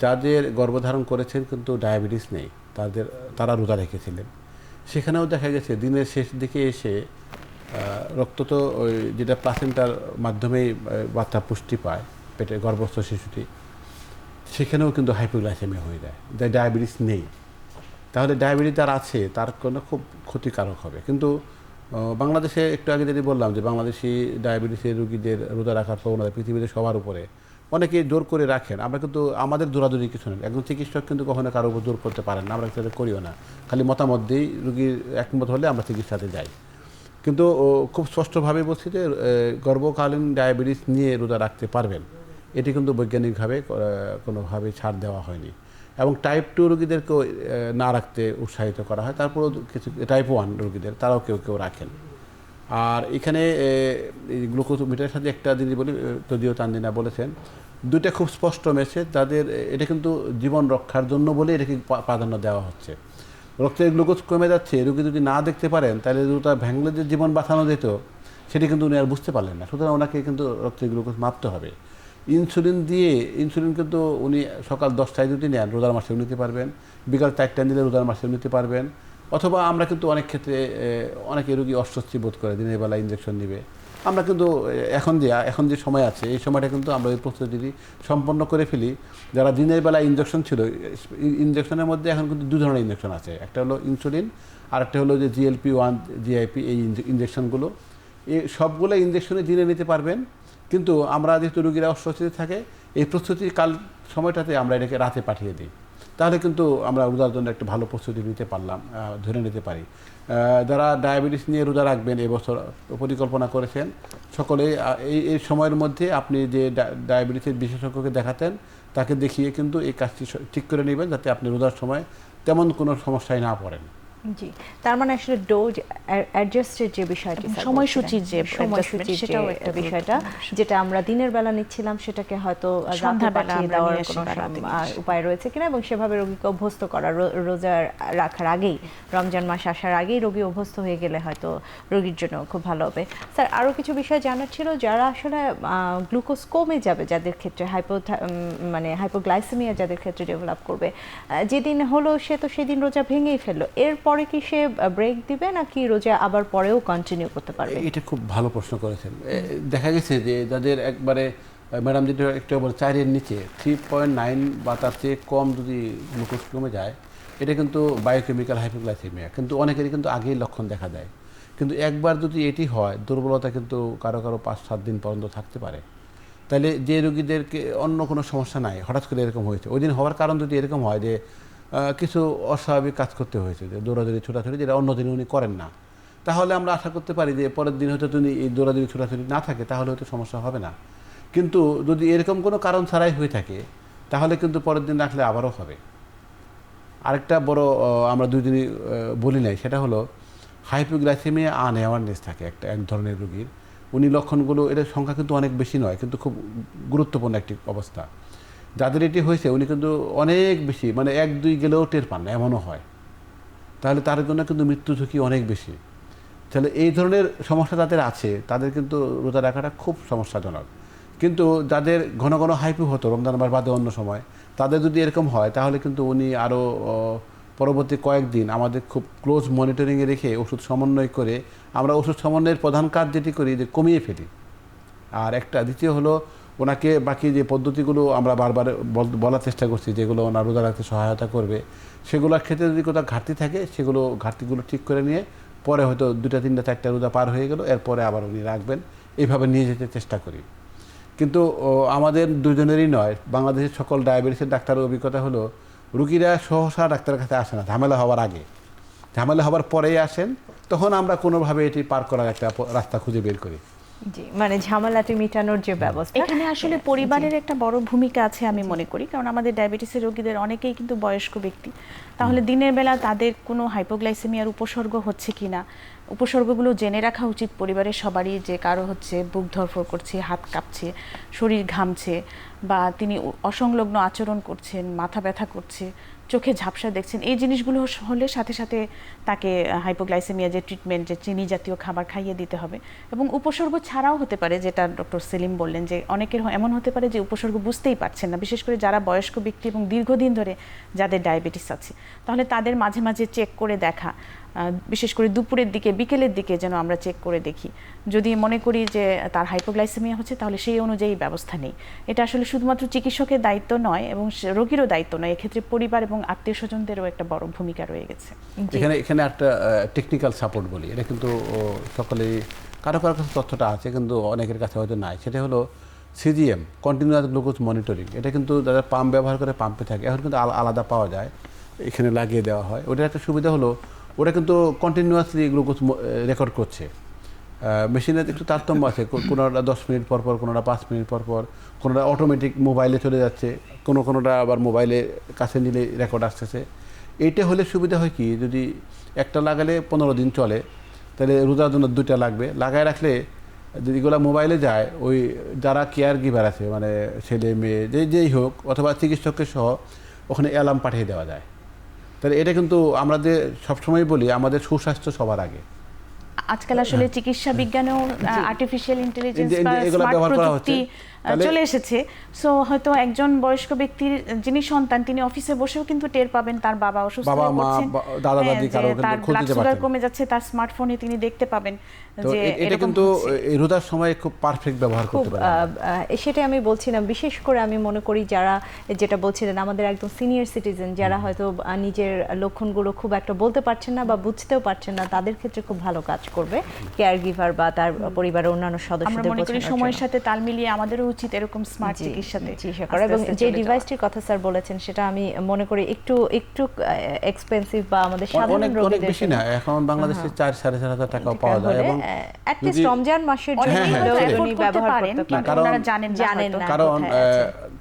যাদের গর্ভধারণ করেছেন কিন্তু ডায়াবেটিস নেই, তারা রোজা রেখেছিলেন। সেখানেও দেখা গেছে দিনের শেষ দিকে এসে রক্ত তো ওই যেটা প্লাসেন্টার মাধ্যমেই বাচ্চা পুষ্টি পায়, পেটে গর্ভস্থ শিশুটি, সেখানেও কিন্তু হাইপোগ্লাইসেমিয়া হয়ে যায়, যার ডায়াবেটিস নেই। তাহলে ডায়াবেটিস যার আছে তার কোনো খুব ক্ষতিকারক হবে। কিন্তু বাংলাদেশে একটু আগে যদি বললাম যে বাংলাদেশি ডায়াবেটিসের রোগীদের রোজা রাখার প্রবণতা পৃথিবীতে সবার উপরে, অনেকে জোর করে রাখেন। আমরা কিন্তু আমাদের দৌড়াদৌড়ি কিছু নেই, একজন চিকিৎসক কিন্তু কখনো কারো উপর জোর করতে পারেন না, আমরা সেটা করিও না, খালি মতামত দিই, রোগীর একমত হলে আমরা চিকিৎসাতে যাই। কিন্তু খুব স্পষ্টভাবে বলছি যে গর্ভকালীন ডায়াবেটিস নিয়ে রোজা রাখতে পারবেন, এটি কিন্তু বৈজ্ঞানিকভাবে কোনোভাবে ছাড় দেওয়া হয়নি। এবং টাইপ 2 রোগীদেরকেও না রাখতে উৎসাহিত করা হয়, তারপরেও কিছু টাইপ 1 রোগীদের তারাও কেউ কেউ রাখেন। আর এখানে গ্লুকোমিটারের সাথে একটা জিনিস বলি, যদিও তানজিনা বলেছেন, দুইটা খুব স্পষ্ট মেসেজ, তাদের এটা কিন্তু জীবন রক্ষার জন্য বলে এটাকে প্রাধান্য দেওয়া হচ্ছে। রক্তের গ্লুকোজ কমে যাচ্ছে, রোগী যদি না দেখতে পারেন তাহলে দুটা ভ্যাংলে যে জীবন বাঁচানো যেত সেটি কিন্তু উনি আর বুঝতে পারলেন না। সুতরাং ওনাকে কিন্তু রক্তের গ্লুকোজ মাপতে হবে। ইনসুলিন কিন্তু উনি সকাল 10টায় যদি নেন রোজার মাসেও নিতে পারবেন, বিকাল 4টায় নিলে রোজার মাসেও নিতে পারবেন। অথবা আমরা কিন্তু অনেক ক্ষেত্রে অনেকে রোগী অস্বস্তি বোধ করে দিনের বেলা ইঞ্জেকশন নেবে, আমরা কিন্তু এখন যে সময় আছে এই সময়টা কিন্তু আমরা ওই প্রস্তুতি সম্পন্ন করে ফেলি। যারা দিনের বেলা ইঞ্জেকশন ছিল, ইঞ্জেকশনের মধ্যে এখন কিন্তু 2 ধরনের ইঞ্জেকশন আছে, একটা হলো ইনসুলিন আর একটা হলো যে GLP-1 GIP, এই ইঞ্জেকশনগুলো, এই সবগুলো ইঞ্জেকশনে দিনে নিতে পারবেন। কিন্তু আমরা যেহেতু রোগীরা অস্বস্তিতে থাকে, এই প্রস্তুতিকাল সময়টাতে আমরা এটাকে রাতে পাঠিয়ে দিই, তাহলে কিন্তু আমরা রোজার জন্য একটা ভালো প্রস্তুতি নিতে পারলাম, ধরে নিতে পারি। যারা ডায়াবেটিস নিয়ে রোজা রাখবেন এবছর পরিকল্পনা করেছেন সকলেই এই সময়ের মধ্যে আপনি যে ডায়াবেটিসের বিশেষজ্ঞকে দেখাতেন তাকে দেখিয়ে কিন্তু এই কাজটি ঠিক করে নেবেন যাতে আপনি রোজার সময় তেমন কোনো সমস্যায় না পড়েন। জি, তার মানে আসলে ডোজ অ্যাডজাস্টের যে বিষয়টি স্যার সময়সূচির যে সময়সূচির সেটাও যে একটা বিষয়টা যেটা আমরা দিনের বেলা নিচ্ছিলাম সেটাকে হয়তো রাতে সন্ধ্যাবেলা পাঠিয়ে আমরা দেওয়ার নিয়ে আসি কোনো বা রাতে নিয়ে আসি। উপায় রয়েছে কিনা এবং সেভাবে রোগীকে অভ্যস্ত করা রোজা রাখার আগেই রমজান মাস আসার আগেই রোগী অভ্যস্ত হয়ে গেলে হয়তো রোগীর জন্য খুব ভালো হবে। স্যার আরও কিছু বিষয় জানার ছিল, যারা আসলে গ্লুকোজ কমে যাবে যাদের ক্ষেত্রে মানে হাইপোগ্লাইসেমিয়া যাদের ক্ষেত্রে ডেভেলপ করবে, যেদিন হলো সে তো সেদিন রোজা ভেঙেই ফেললো, এরপরে কি সে ব্রেক দিবে নাকি রোজা আবার পরেও কন্টিনিউ করতে পারবে? এটা খুব ভালো প্রশ্ন করেছেন। দেখা গেছে যে যাদের একবারে ম্যাডাম যেটা একটু বলে 4-এর নিচে 3.9 বা তার চেয়ে কম যদি গ্লুকোজ কমে যায় এটা কিন্তু বায়োকেমিক্যাল হাইপোগ্লাইসেমিয়া, কিন্তু অনেকেরই কিন্তু আগেই লক্ষণ দেখা দেয়। কিন্তু একবার যদি এটি হয় দুর্বলতা কিন্তু কারো কারো 5-7 দিন পর্যন্ত থাকতে পারে। তাহলে যে রোগীদেরকে অন্য কোনো সমস্যা নাই হঠাৎ করে এরকম হয়েছে, ওই দিন হওয়ার কারণ যদি এরকম হয় যে কিছু অস্বাভাবিক কাজ করতে হয়েছে, যে দৌড়াদৌড়ি ছোটাছুটি যেটা অন্য দিনে উনি করেন না, তাহলে আমরা আশা করতে পারি যে পরের দিন হয়তো তিনি এই দৌড়াদৌড়ি ছোটাছুটি না থাকে তাহলে হয়তো সমস্যা হবে না। কিন্তু যদি এরকম কোনো কারণ ছাড়াই হয়ে থাকে তাহলে কিন্তু পরের দিন রাখলে আবারও হবে। আরেকটা বড় আমরা 2 দিনই বলি নাই, সেটা হলো হাইপোগ্লাইসেমিয়া আনঅ্যাওয়ারনেস থাকে এক ধরনের রোগীর। উনি লক্ষণগুলো এটার সংখ্যা কিন্তু অনেক বেশি নয়, কিন্তু খুব গুরুত্বপূর্ণ একটি অবস্থা। যাদের এটি হয়েছে উনি কিন্তু অনেক বেশি, মানে 1-2 গেলেও টের পান না, এমনও হয়। তাহলে তার জন্য কিন্তু মৃত্যু ঝুঁকি অনেক বেশি। তাহলে এই ধরনের সমস্যা যাদের আছে তাদের কিন্তু রোজা রাখাটা খুব সমস্যাজনক। কিন্তু যাদের ঘন ঘন হাইপো হতো রমজান মাস বাদে অন্য সময়, তাদের যদি এরকম হয় তাহলে কিন্তু উনি আরও পরবর্তী কয়েকদিন আমাদের খুব ক্লোজ মনিটরিংয়ে রেখে ওষুধ সমন্বয় করে, আমরা ওষুধ সমন্বয়ের প্রধান কাজ যেটি করি যে কমিয়ে ফেলি। আর একটা দ্বিতীয় হলো ওনাকে বাকি যে পদ্ধতিগুলো আমরা বারবার বলার চেষ্টা করছি যেগুলো ওনার রোজা রাখতে সহায়তা করবে, সেগুলোর ক্ষেত্রে যদি কোথাও ঘাটতি থাকে সেগুলো ঘাটতিগুলো ঠিক করে নিয়ে পরে হয়তো 2টা 3টা 4টা রোজা পার হয়ে গেল, এরপরে আবার উনি রাখবেন, এইভাবে নিয়ে যেতে চেষ্টা করি। কিন্তু আমাদের দুজনেরই নয়, বাংলাদেশের সকল ডায়াবেটিসের ডাক্তারের অভিজ্ঞতা হলো রুগীরা সহসা ডাক্তারের কাছে আসে না ঝামেলা হওয়ার আগে, ঝামেলা হওয়ার পরেই আসেন, তখন আমরা কোনোভাবে এটি পার করার একটা রাস্তা খুঁজে বের করি। জি, মানে ঝামেলাটি মেটানোর যে ব্যবস্থা, এখানে আসলে পরিবারের একটা বড় ভূমিকা আছে আমি মনে করি, কারণ আমাদের ডায়াবেটিসের রোগীদের অনেকেই কিন্তু বয়স্ক ব্যক্তি। তাহলে দিনের বেলা তাদের কোনো হাইপোগ্লাইসেমিয়ার উপসর্গ হচ্ছে কিনা, উপসর্গগুলো জেনে রাখা উচিত পরিবারের সবারই, যে কারো হচ্ছে বুক ধরফর করছে, হাত কাঁপছে, শরীর ঘামছে, বা তিনি অসংলগ্ন আচরণ করছেন, মাথা ব্যথা করছে, চোখে ঝাপসা দেখছেন, এই জিনিসগুলো হলে সাথে সাথে তাকে হাইপোগ্লাইসেমিয়া যে ট্রিটমেন্ট, যে চিনি জাতীয় খাবার খাইয়ে দিতে হবে। এবং উপসর্গ ছাড়াও হতে পারে, যেটা ডক্টর সেলিম বললেন, যে অনেকের এমন হতে পারে যে উপসর্গ বুঝতেই পারছেন না, বিশেষ করে যারা বয়স্ক ব্যক্তি এবং দীর্ঘদিন ধরে যাদের ডায়াবেটিস আছে, তাহলে তাদের মাঝে মাঝে চেক করে দেখা, বিশেষ করে দুপুরের দিকে বিকেলের দিকে যেন আমরা চেক করে দেখি। যদি মনে করি যে তার হাইপোগ্লাইসেমিয়া হচ্ছে তাহলে সেই অনুযায়ী ব্যবস্থা নেই। এটা আসলে শুধুমাত্র চিকিৎসকের দায়িত্ব নয় এবং রোগীরও দায়িত্ব নয়, এক্ষেত্রে পরিবার এবং আত্মীয় স্বজনদেরও একটা বড় ভূমিকা রয়ে গেছে। এখানে একটা টেকনিক্যাল সাপোর্ট বলি, এটা কিন্তু সকলেই কারো কারো কাছে তথ্যটা আছে কিন্তু অনেকের কাছে হয়তো নাই। সেটা হলো সিজিএম, কন্টিনিউয়াস গ্লুকোজ মনিটরিং। এটা কিন্তু যারা পাম্প ব্যবহার করে পাম্পে থাকে, এখন কিন্তু আলাদা পাওয়া যায়, এখানে লাগিয়ে দেওয়া হয়। ওটার একটা সুবিধা হলো ওটা কিন্তু কন্টিনিউয়াসলি গ্লুকোজ রেকর্ড করছে। মেশিনের একটু তারতম্য আছে, কোনোটা 10 মিনিট পর পর, কোনোটা 5 মিনিট পর পর, কোনোটা অটোমেটিক মোবাইলে চলে যাচ্ছে, কোনোটা আবার মোবাইলে কাছে নিলে রেকর্ড আসতেছে। এইটা হলে সুবিধা হয় কি, যদি একটা লাগালে 15 দিন চলে, তাহলে রোজার জন্য 2টা লাগবে, লাগায় রাখলে যদি এগুলো মোবাইলে যায়, ওই যারা কেয়ার গিভার আছে, মানে ছেলে মেয়ে যেই হোক অথবা চিকিৎসকের সহ, ওখানে অ্যালার্ম পাঠিয়ে দেওয়া যায়। তাহলে এটা কিন্তু আমরা যে সবসময় বলি আমাদের সুস্বাস্থ্য সবার আগে। আজকাল আসলে চিকিৎসা বিজ্ঞানেও আর্টিফিশিয়াল ইন্টেলিজেন্স বা এগুলো স্মার্ট ব্যবহার করা প্রযুক্তি চলে এসেছে। সো হয়তো একজন বয়স্ক ব্যক্তির যিনি সন্তান, তিনি অফিসে বসেও কিন্তু টের পাবেন তার বাবা অসুস্থ হয়ে পড়ছেন, দাদা দাদি কারো তার খোঁজ ব্লাড দিতে সুগার পারছেন। কমে যাচ্ছে, তার স্মার্টফোনে তিনি দেখতে পাবেন যে এটা কিন্তু এই রোজার সময় খুব পারফেক্ট ব্যবহার করতে পারে। সেটাই আমি বলছিলাম, বিশেষ করে আমি মনে করি যারা, যেটা বলছিলেন, আমাদের একদম সিনিয়র সিটিজেন যারা হয়তো নিজের লক্ষণগুলো খুব একটা বলতে পারছেন না বা বুঝতেও পারছেন না, তাদের ক্ষেত্রে খুব ভালো কাজ করবে কেয়ার গিভার বা তার পরিবারের অন্যান্য আমরা সদস্যদের মনে করি বোঝানোর সময়ের জন্য। সাথে তাল মিলিয়ে আমাদেরও উচিত এরকম স্মার্ট চিকিৎসাতে চিকিৎসা করা। এবং যে ডিভাইসটির কথা স্যার বলেছেন সেটা আমি মনে করি একটু এক্সপেন্সিভ বা আমাদের সাধারণ অনেক রোগীদের বেশি না, এখন বাংলাদেশে 4,500 টাকাও পাওয়া যায়। এবং at least রমজান মাসের জন্য উনি ব্যবহার করতে পারেন, কারণ ওনারা জানেন না,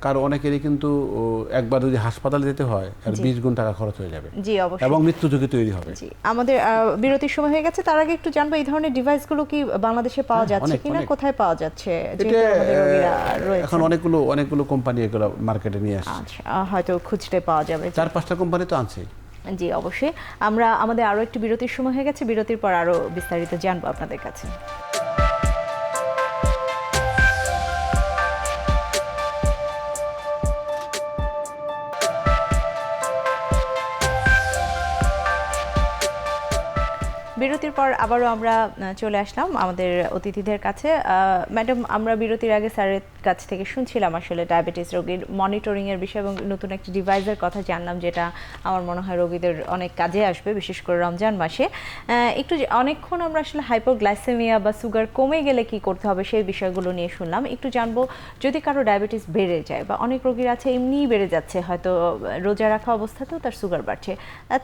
কারণ অনেকেরই কিন্তু একবার যদি হাসপাতালে যেতে হয় আর 20 গুণ টাকা খরচ হয়ে যাবে। জি অবশ্যই, এবং মৃত্যু ঝুঁকি তৈরি হবে। জি, আমাদের বিরতির সময় হয়ে গেছে। তার আগে একটু জানবো এই ধরনের ডিভাইসগুলো কি বাংলাদেশে পাওয়া যাচ্ছে কিনা, কোথায় পাওয়া যাচ্ছে? এখন অনেকগুলো কোম্পানি এগুলো মার্কেটে নিয়ে আসছে। আচ্ছা, হয়তো খুঁজতে পাওয়া যাবে। 4-5টা কোম্পানি তো আনছেই। জি অবশ্যই। আমরা আমাদের আরো একটু বিরতির সময় হয়ে গেছে, বিরতির পর আরো বিস্তারিত জানবো আপনাদের কাছে। বিরতির পর আবারও আমরা চলে আসলাম আমাদের অতিথিদের কাছে। ম্যাডাম, আমরা বিরতির আগে স্যারের কাছ থেকে শুনছিলাম আসলে ডায়াবেটিস রোগীর মনিটরিংয়ের বিষয় এবং নতুন একটি ডিভাইসের কথা জানলাম, যেটা আমার মনে হয় রোগীদের অনেক কাজে আসবে, বিশেষ করে রমজান মাসে। একটু অনেকক্ষণ আমরা আসলে হাইপোগ্লাইসেমিয়া বা সুগার কমে গেলে কি করতে হবে সেই বিষয়গুলো নিয়ে শুনলাম। একটু জানবো, যদি কারো ডায়াবেটিস বেড়ে যায় বা অনেক রোগীর আছে এমনিই বেড়ে যাচ্ছে, হয়তো রোজা রাখা অবস্থাতেও তার সুগার বাড়ছে,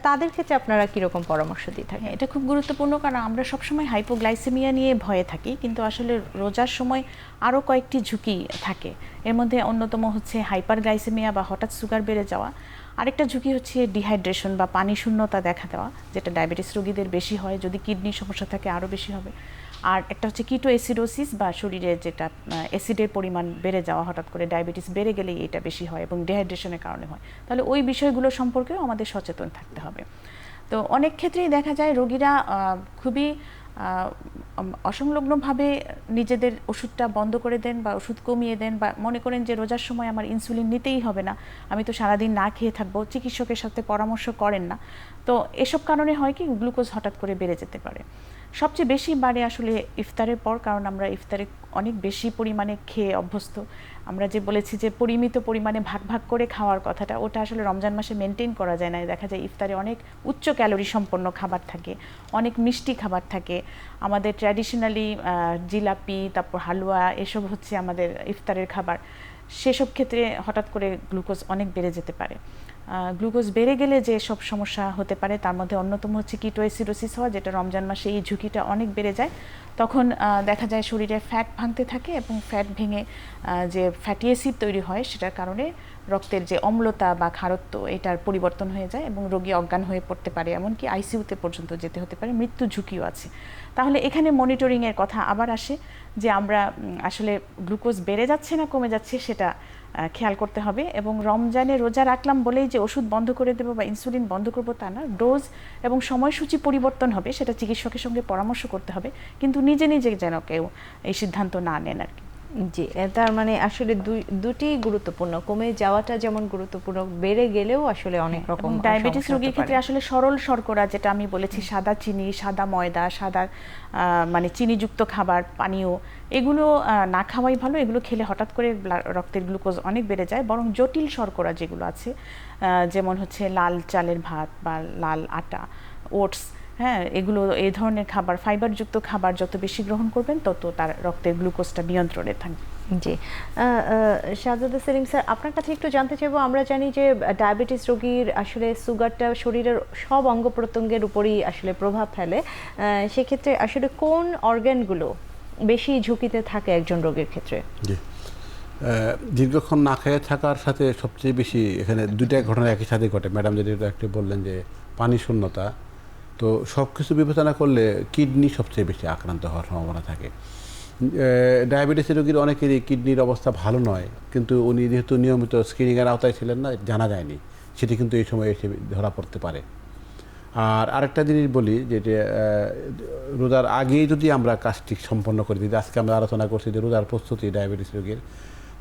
তাদের ক্ষেত্রে আপনারা কীরকম পরামর্শ দিয়ে থাকেন? এটা খুব গুরুত্বপূর্ণ, কারণ আমরা সবসময় হাইপোগ্লাইসেমিয়া নিয়ে ভয়ে থাকি, কিন্তু আসলে রোজার সময় আরও কয়েকটি ঝুঁকি থাকে। এর মধ্যে অন্যতম হচ্ছে হাইপারগ্লাইসেমিয়া বা হঠাৎ সুগার বেড়ে যাওয়া। আরেকটা ঝুঁকি হচ্ছে ডিহাইড্রেশন বা পানি শূন্যতা দেখা দেওয়া, যেটা ডায়াবেটিস রোগীদের বেশি হয়, যদি কিডনির সমস্যা থাকে আরও বেশি হবে। আর একটা হচ্ছে কিটো অ্যাসিডোসিস বা শরীরে যেটা অ্যাসিডের পরিমাণ বেড়ে যাওয়া, হঠাৎ করে ডায়াবেটিস বেড়ে গেলেই এটা বেশি হয় এবং ডিহাইড্রেশনের কারণে হয়। তাহলে ওই বিষয়গুলো সম্পর্কেও আমাদের সচেতন থাকতে হবে। তো অনেক ক্ষেত্রেই দেখা যায় রোগীরা খুবই অসংলগ্নভাবে নিজেদের ওষুধটা বন্ধ করে দেন বা ওষুধ কমিয়ে দেন, বা মনে করেন যে রোজার সময় আমার ইনসুলিন নিতেই হবে না, আমি তো সারাদিন না খেয়ে থাকবো, চিকিৎসকের সাথে পরামর্শ করেন না। তো এসব কারণে হয় কি, গ্লুকোজ হঠাৎ করে বেড়ে যেতে পারে। সবচেয়ে বেশি বাড়ে আসলে ইফতারের পর, কারণ আমরা ইফতারে অনেক বেশি পরিমাণে খেয়ে অভ্যস্ত। আমরা যে বলেছি যে পরিমিত পরিমাণে ভাগ ভাগ করে খাওয়ার কথাটা, ওটা আসলে রমজান মাসে মেনটেন করা যায় না। দেখা যায় ইফতারে অনেক উচ্চ ক্যালোরি সম্পন্ন খাবার থাকে, অনেক মিষ্টি খাবার থাকে। আমাদের ট্র্যাডিশনালি জিলাপি, তারপর হালুয়া, এসব হচ্ছে আমাদের ইফতারের খাবার। সেসব ক্ষেত্রে হঠাৎ করে গ্লুকোজ অনেক বেড়ে যেতে পারে। গ্লুকোজ বেড়ে গেলে যে সব সমস্যা হতে পারে তার মধ্যে অন্যতম হচ্ছে কিটো অ্যাসিডোসিস হওয়া, যেটা রমজান মাসে এই ঝুঁকিটা অনেক বেড়ে যায়। তখন দেখা যায় শরীরে ফ্যাট ভাঙতে থাকে এবং ফ্যাট ভেঙে যে ফ্যাটি অ্যাসিড তৈরি হয়, সেটার কারণে রক্তের যে অম্লতা বা খারত্ব এটার পরিবর্তন হয়ে যায় এবং রোগী অজ্ঞান হয়ে পড়তে পারে, এমনকি আইসিইউতে পর্যন্ত যেতে হতে পারে, মৃত্যু ঝুঁকিও আছে। তাহলে এখানে মনিটরিংয়ের কথা আবার আসে, যে আমরা আসলে গ্লুকোজ বেড়ে যাচ্ছে না কমে যাচ্ছে সেটা খেয়াল করতে হবে। এবং রমজানে রোজা রাখলাম বলেই যে ওষুধ বন্ধ করে দেবো বা ইনসুলিন বন্ধ করবো তা না, ডোজ এবং সময়সূচি পরিবর্তন হবে, সেটা চিকিৎসকের সঙ্গে পরামর্শ করতে হবে, কিন্তু নিজে নিজে যেন কেউ এই সিদ্ধান্ত না নেন আর কি। জি, তার মানে আসলে দুটি গুরুত্বপূর্ণ, কমে যাওয়াটা যেমন গুরুত্বপূর্ণ, বেড়ে গেলেও আসলে অনেক রকম ডায়াবেটিস রোগীর ক্ষেত্রে আসলে সরল শর্করা, যেটা আমি বলেছি, সাদা চিনি, সাদা ময়দা, সাদা মানে চিনিযুক্ত খাবার, পানীয়, এগুলো না খাওয়াই ভালো। এগুলো খেলে হঠাৎ করে রক্তের গ্লুকোজ অনেক বেড়ে যায়। বরং জটিল শর্করা যেগুলো আছে, যেমন হচ্ছে লাল চালের ভাত বা লাল আটা, ওটস, হ্যাঁ, এগুলো এই ধরনের খাবার, ফাইবারযুক্ত খাবার যত বেশি গ্রহণ করবেন তত তার রক্তের গ্লুকোজটা নিয়ন্ত্রণে থাকবে। জি, শাহজাদা সেলিম স্যার, আপনার কাছে একটু জানতে চাইবো, আমরা জানি যে ডায়াবেটিস রোগীর আসলে সুগারটা শরীরের সব অঙ্গ প্রত্যঙ্গের উপরই আসলে প্রভাব ফেলে। সেক্ষেত্রে আসলে কোন অর্গানগুলো বেশি ঝুঁকিতে থাকে একজন রোগীর ক্ষেত্রে? জি, দীর্ঘক্ষণ না খেয়ে থাকার সাথে সবচেয়ে বেশি এখানে দুইটা ঘটনা একই সাথে ঘটে। ম্যাডাম যেটা একটু বললেন যে পানি শূন্যতা, তো সব কিছু বিবেচনা করলে কিডনি সবচেয়ে বেশি আক্রান্ত হওয়ার সম্ভাবনা থাকে। ডায়াবেটিস রোগীর অনেকেরই কিডনির অবস্থা ভালো নয়, কিন্তু উনি যেহেতু নিয়মিত স্ক্রিনিংয়ের আওতায় ছিলেন না, জানা যায়নি, সেটি কিন্তু এই সময় এসে ধরা পড়তে পারে। আর আরেকটা জিনিস বলি, যে রোজার আগেই যদি আমরা কাজটি সম্পন্ন করে দিই, আজকে আমরা আলোচনা করছি যে রোজার প্রস্তুতি ডায়াবেটিস রোগীর,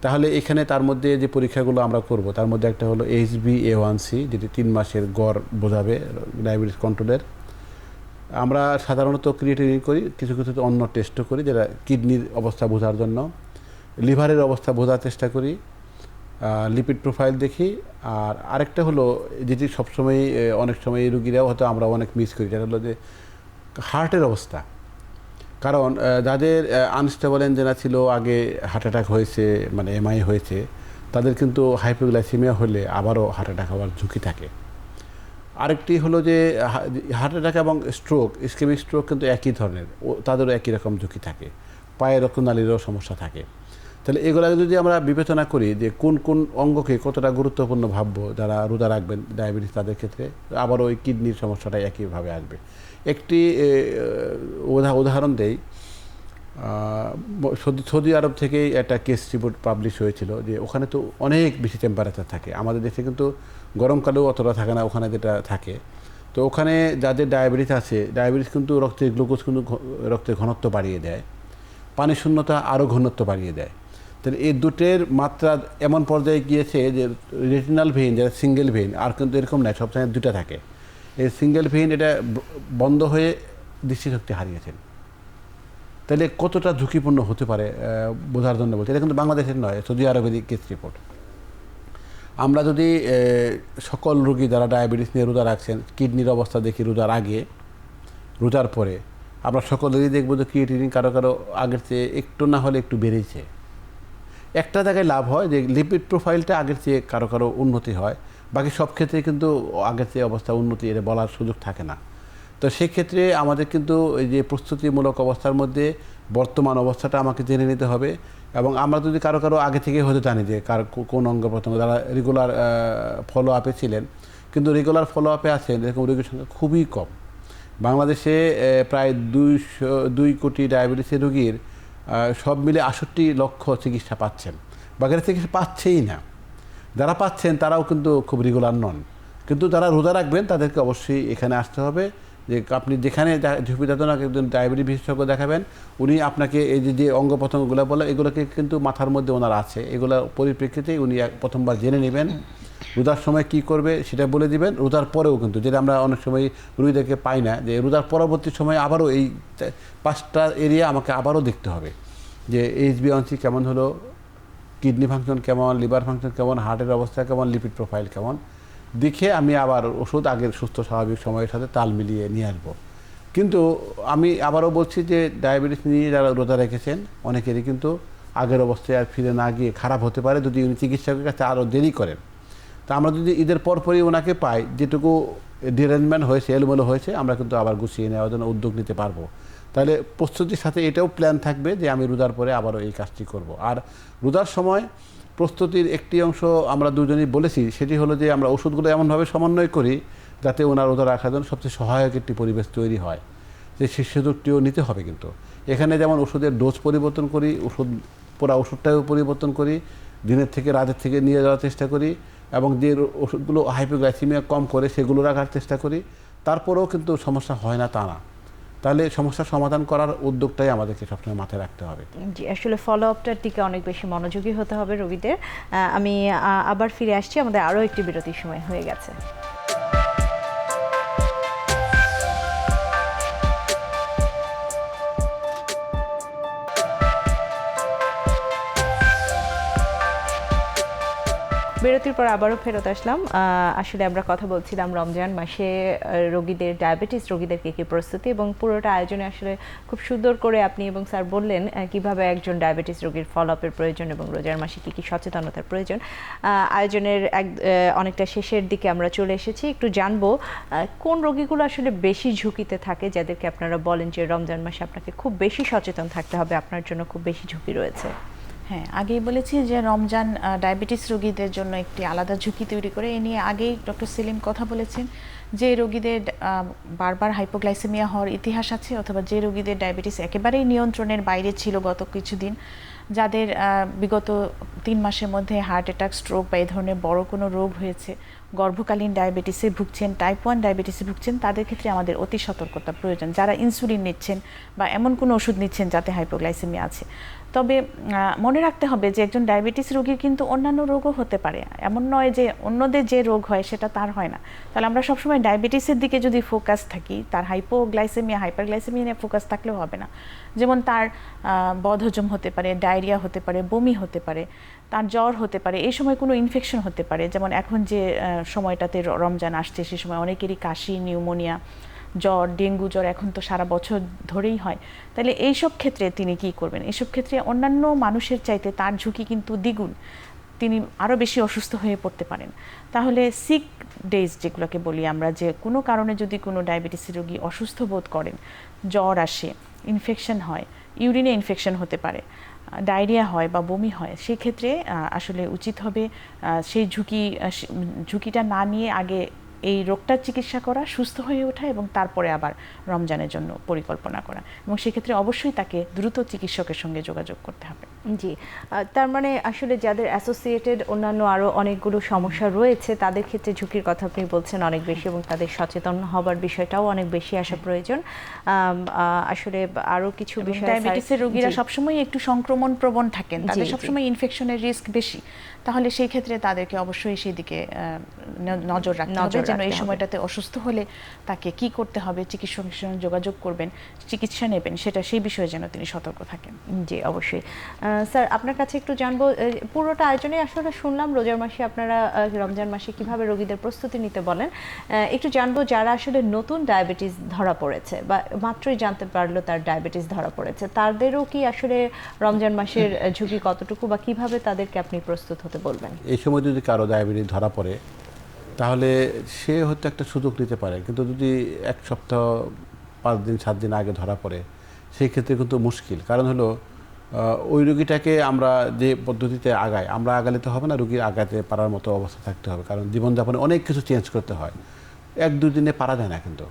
তাহলে এখানে তার মধ্যে যে পরীক্ষাগুলো আমরা করব তার মধ্যে একটা হলো HbA1c, যেটি 3 মাসের গড় বোঝাবে ডায়াবেটিস কন্ট্রোলের। আমরা সাধারণত ক্রিয়েটিনিন করি, কিছু কিছু অন্য টেস্টও করি, যেটা কিডনির অবস্থা বোঝার জন্য, লিভারের অবস্থা বোঝার চেষ্টা করি, লিপিড প্রোফাইল দেখি। আর আরেকটা হলো যেটি সবসময় অনেক সময় এই রুগীরাও হয়তো আমরা অনেক মিস করি, যেটা হলো যে হার্টের অবস্থা। কারণ যাদের আনস্টেবল এনজাইনা ছিল, আগে হার্ট অ্যাটাক হয়েছে, মানে এমআই হয়েছে, তাদের কিন্তু হাইপোগ্লাইসেমিয়া হলে আবারও হার্ট অ্যাটাক হওয়ার ঝুঁকি থাকে। আরেকটি হলো যে হার্ট অ্যাটাক এবং স্ট্রোক, ইসকেমিক স্ট্রোক কিন্তু একই ধরনের, তাদেরও একই রকম ঝুঁকি থাকে, পায়ের রক্তনালীরও সমস্যা থাকে। তাহলে এগুলোকে যদি আমরা বিবেচনা করি যে কোন কোন অঙ্গকে কতটা গুরুত্বপূর্ণ ভাববো, যারা রোজা রাখবেন ডায়াবেটিস তাদের ক্ষেত্রে, আবারও ওই কিডনির সমস্যাটাই একইভাবে আসবে। একটি উদাহরণ দেই, সৌদি আরব থেকেই একটা কেস রিপোর্ট পাবলিশ হয়েছিল যে ওখানে তো অনেক বেশি টেম্পারেচার থাকে, আমাদের দেশে কিন্তু গরমকালেও অতটা থাকে না, ওখানে যেটা থাকে। তো ওখানে যাদের ডায়াবেটিস আছে, ডায়াবেটিস কিন্তু রক্তের গ্লুকোজ কিন্তু রক্তের ঘনত্ব বাড়িয়ে দেয়, পানি শূন্যতা আরও ঘনত্ব বাড়িয়ে দেয়। তাহলে এই দুটের মাত্রা এমন পর্যায়ে গিয়েছে যে রেটিনাল ভেইন, যারা সিঙ্গেল ভেইন, আর কিন্তু এরকম নয়, সবসময় দুটা থাকে, এই সিঙ্গেল ভেইন এটা বন্ধ হয়ে দৃষ্টিশক্তি হারিয়েছেন। তাহলে কতটা ঝুঁকিপূর্ণ হতে পারে বোঝার জন্য বলছি। এটা কিন্তু বাংলাদেশের নয়, সৌদি আরবের কেস রিপোর্ট। আমরা যদি সকল রোগী যারা ডায়াবেটিস নিয়ে রোজা রাখছেন, কিডনির অবস্থা দেখি রোজার আগে, রোজার পরে, আমরা সকলেরই দেখবো যে ক্রিয়েটিনিন কারো কারো আগের চেয়ে একটু না হলে একটু বেড়েছে। একটা জায়গায় লাভ হয় যে লিপিড প্রোফাইলটা আগের চেয়ে কারো কারো উন্নতি হয়, বাকি সব ক্ষেত্রে কিন্তু আগের চেয়ে অবস্থা উন্নতি এর বলার সুযোগ থাকে না। তো সেক্ষেত্রে আমাদের কিন্তু এই যে প্রস্তুতিমূলক অবস্থার মধ্যে বর্তমান অবস্থাটা আমাকে জেনে নিতে হবে। এবং আমরা যদি কারো কারো আগে থেকে হয়তো জানি যে কার কোন অঙ্গ প্রত্যঙ্গ, যারা রেগুলার ফলো আপে ছিলেন, কিন্তু রেগুলার ফলো আপে আছেন এরকম রোগীর সংখ্যা খুবই কম। বাংলাদেশে প্রায় 2 কোটি ডায়াবেটিসের রোগীর সব মিলে 68 লক্ষ চিকিৎসা পাচ্ছেন, বাকিরা চিকিৎসা পাচ্ছেই না। যারা পাচ্ছেন তারাও কিন্তু খুব রেগুলার নন। কিন্তু যারা রোজা রাখবেন তাদেরকে অবশ্যই এখানে আসতে হবে, যে আপনি যেখানে সুবিধাজনক একজন ডায়াবেটিস বিশেষজ্ঞ দেখাবেন, উনি আপনাকে এই যে অঙ্গ প্রত্যঙ্গগুলো বলে এগুলোকে কিন্তু মাথার মধ্যে ওনার আছে, এগুলো পরিপ্রেক্ষিতেই উনি প্রথমবার জেনে নেবেন, রোজার সময় কি করবে সেটা বলে দিবেন। রোজার পরেও কিন্তু, যেটা আমরা অনেক সময় রোগীদেরকে পাই না, যে রোজার পরবর্তী সময় আবারও এই 5টা এরিয়া আমাকে আবারও দেখতে হবে, যে HbA1c কেমন হলো, কিডনি ফাংশন কেমন, লিভার ফাংশন কেমন, হার্টের অবস্থা কেমন, লিপিড প্রোফাইল কেমন, দেখে আমি আবার ওষুধ আগের সুস্থ স্বাভাবিক সময়ের সাথে তাল মিলিয়ে নিয়ে আসবো। কিন্তু আমি আবারও বলছি যে ডায়াবেটিস নিয়ে যারা রোজা রেখেছেন অনেকেরই কিন্তু আগের অবস্থায় আর ফিরে না গিয়ে খারাপ হতে পারে যদি উনি চিকিৎসকের কাছে আরও দেরি করেন। তা আমরা যদি ঈদের পরপরই ওনাকে পাই, যেটুকু ডিরেঞ্জমেন্ট হয়েছে, এলোমেলো হয়েছে, আমরা কিন্তু আবার গুছিয়ে নেওয়ার জন্য উদ্যোগ নিতে পারবো। তাহলে প্রস্তুতির সাথে এটাও প্ল্যান থাকবে যে আমি রোজার পরে আবারও এই কাজটি করব। আর রোজার সময় প্রস্তুতির একটি অংশ আমরা দুজনেই বলেছি, সেটি হলো যে আমরা ওষুধগুলো এমনভাবে সমন্বয় করি যাতে ওনার রোজা রাখার জন্য সবচেয়ে সহায়ক একটি পরিবেশ তৈরি হয়, যে সেই সুযোগটিও নিতে হবে। কিন্তু এখানে যেমন ওষুধের ডোজ পরিবর্তন করি, পুরা ওষুধটাও পরিবর্তন করি, দিনের থেকে রাতের থেকে নিয়ে যাওয়ার চেষ্টা করি, এবং যে ওষুধগুলো হাইপোগ্লাইসেমিয়া কম করে সেগুলো রাখার চেষ্টা করি, তারপরেও কিন্তু সমস্যা হয় না তা না। তাহলে সমস্যার সমাধান করার উদ্যোগটাই আমাদেরকে সবসময় মাথায় রাখতে হবে। জি, আসলে ফলো আপটার দিকে অনেক বেশি মনোযোগী হতে হবে রোগীদের। আমি আবার ফিরে আসছি, আমাদের আরও একটি বিরতির সময় হয়ে গেছে। বিরতির পর আবারও ফেরত আসলাম। আসলে আমরা কথা বলছিলাম রমজান মাসে রোগীদের, ডায়াবেটিস রোগীদেরকে কি প্রস্তুতি, এবং পুরোটা আয়োজনে আসলে খুব সুন্দর করে আপনি এবং স্যার বললেন কিভাবে একজন ডায়াবেটিস রোগীর ফলো আপের প্রয়োজন এবং রোজার মাসে কী কী সচেতনতার প্রয়োজন। আয়োজনের অনেকটা শেষের দিকে আমরা চলে এসেছি। একটু জানবো কোন রোগীগুলো আসলে বেশি ঝুঁকিতে থাকে, যাদেরকে আপনারা বলেন যে রমজান মাসে আপনাকে খুব বেশি সচেতন থাকতে হবে, আপনার জন্য খুব বেশি ঝুঁকি রয়েছে। হ্যাঁ, আগেই বলেছি যে রমজান ডায়াবেটিস রোগীদের জন্য একটি আলাদা ঝুঁকি তৈরি করে। এ নিয়ে আগেই ডক্টর সেলিম কথা বলেছেন যে রোগীদের বারবার হাইপোগ্লাইসেমিয়া হওয়ার ইতিহাস আছে, অথবা যে রোগীদের ডায়াবেটিস একেবারেই নিয়ন্ত্রণের বাইরে ছিল গত কিছুদিন, যাদের বিগত 3 মাসের মধ্যে হার্ট অ্যাটাক, স্ট্রোক বা এই ধরনের বড় কোনো রোগ হয়েছে, গর্ভকালীন ডায়াবেটিসে ভুগছেন, টাইপ 1 ডায়াবেটিসে ভুগছেন, তাদের ক্ষেত্রে আমাদের অতি সতর্কতা প্রয়োজন। যারা ইনসুলিন নিচ্ছেন বা এমন কোনো ওষুধ নিচ্ছেন যাতে হাইপোগ্লাইসেমিয়া আছে। তবে মনে রাখতে হবে যে একজন ডায়াবেটিস রোগীর কিন্তু অন্যান্য রোগও হতে পারে, এমন নয় যে অন্যদের যে রোগ হয় সেটা তার হয় না। তাহলে আমরা সবসময় ডায়াবেটিসের দিকে যদি ফোকাস থাকি, তার হাইপোগ্লাইসেমিয়া, হাইপারগ্লাইসেমিয়া নিয়ে ফোকাস থাকলেও হবে না। যেমন তার বদহজম হতে পারে, ডায়রিয়া হতে পারে, বমি হতে পারে, তার জ্বর হতে পারে, এই সময় কোনো ইনফেকশন হতে পারে। যেমন এখন যে সময়টাতে রমজান আসছে সে সময় অনেকেরই কাশি, নিউমোনিয়া জ্বর, ডেঙ্গু জ্বর এখন তো সারা বছর ধরেই হয়। তাহলে এইসব ক্ষেত্রে তিনি কি করবেন? এইসব ক্ষেত্রে অন্যান্য মানুষের চাইতে তার ঝুঁকি কিন্তু দ্বিগুণ, তিনি আরও বেশি অসুস্থ হয়ে পড়তে পারেন। তাহলে সিক ডেজ যেগুলোকে বলি আমরা, যে কোনো কারণে যদি কোনো ডায়াবেটিস রোগী অসুস্থ বোধ করেন, জ্বর আসে, ইনফেকশন হয়, ইউরিনে ইনফেকশন হতে পারে, ডায়রিয়া হয় বা বমি হয়, সেই ক্ষেত্রে আসলে উচিত হবে সেই ঝুঁকিটা না নিয়ে আগে এই রোগটার চিকিৎসা করা, সুস্থ হয়ে ওঠা এবং তারপরে আবার রমজানের জন্য পরিকল্পনা করা। এবং সেক্ষেত্রে অবশ্যই তাকে দ্রুত চিকিৎসকের সঙ্গে যোগাযোগ করতে হবে। জি, তার মানে আসলে যাদের অ্যাসোসিয়েটেড অন্যান্য আরও অনেকগুলো সমস্যা রয়েছে তাদের ক্ষেত্রে ঝুঁকির কথা আপনি বলছেন অনেক বেশি, এবং তাদের সচেতন হবার বিষয়টাও অনেক বেশি আসা প্রয়োজন। আসলে আরও কিছু বিষয়, ডায়াবেটিসের রোগীরা সবসময় একটু সংক্রমণ প্রবণ থাকেন, তাদের সবসময় ইনফেকশনের রিস্ক বেশি। তাহলে সেই ক্ষেত্রে তাদেরকে অবশ্যই সেই দিকে নজর রাখতে হবে, যেন এই সময়টাতে অসুস্থ হলে তাকে কি করতে হবে, চিকিৎসকের সঙ্গে যোগাযোগ করবেন, চিকিৎসা নেবেন, সেটা সেই বিষয়ে যেন তিনি সতর্ক থাকেন। জি অবশ্যই। স্যার, আপনার কাছে একটু জানবো, পুরোটা আয়োজনে আসলে শুনলাম রোজার মাসে আপনারা রমজান মাসে কিভাবে রোগীদের প্রস্তুতি নিতে বলেন। একটু জানবো যারা আসলে নতুন ডায়াবেটিস ধরা পড়েছে বা মাত্রই জানতে পারলো তার ডায়াবেটিস ধরা পড়েছে, তাদেরও কি আসলে রমজান মাসের ঝুঁকি কতটুকু বা কিভাবে তাদেরকে আপনি প্রস্তুত হতে বলবেন? এই সময় যদি কারো ডায়াবেটিস ধরা পড়ে তাহলে সে হয়তো একটা সুযোগ নিতে পারে, কিন্তু যদি 1 সপ্তাহ 5 দিন 7 দিন আগে ধরা পড়ে সেই ক্ষেত্রে কিন্তু মুশকিল। কারণ হলো ওই রুগীটাকে আমরা যে পদ্ধতিতে আগাই, আমরা আগালে তো হবে না, রুগীর আগাতে পারার মতো অবস্থা থাকতে হবে, কারণ জীবনযাপনে অনেক কিছু চেঞ্জ করতে হয়, 1-2 দিনে পারা যায় না। কিন্তু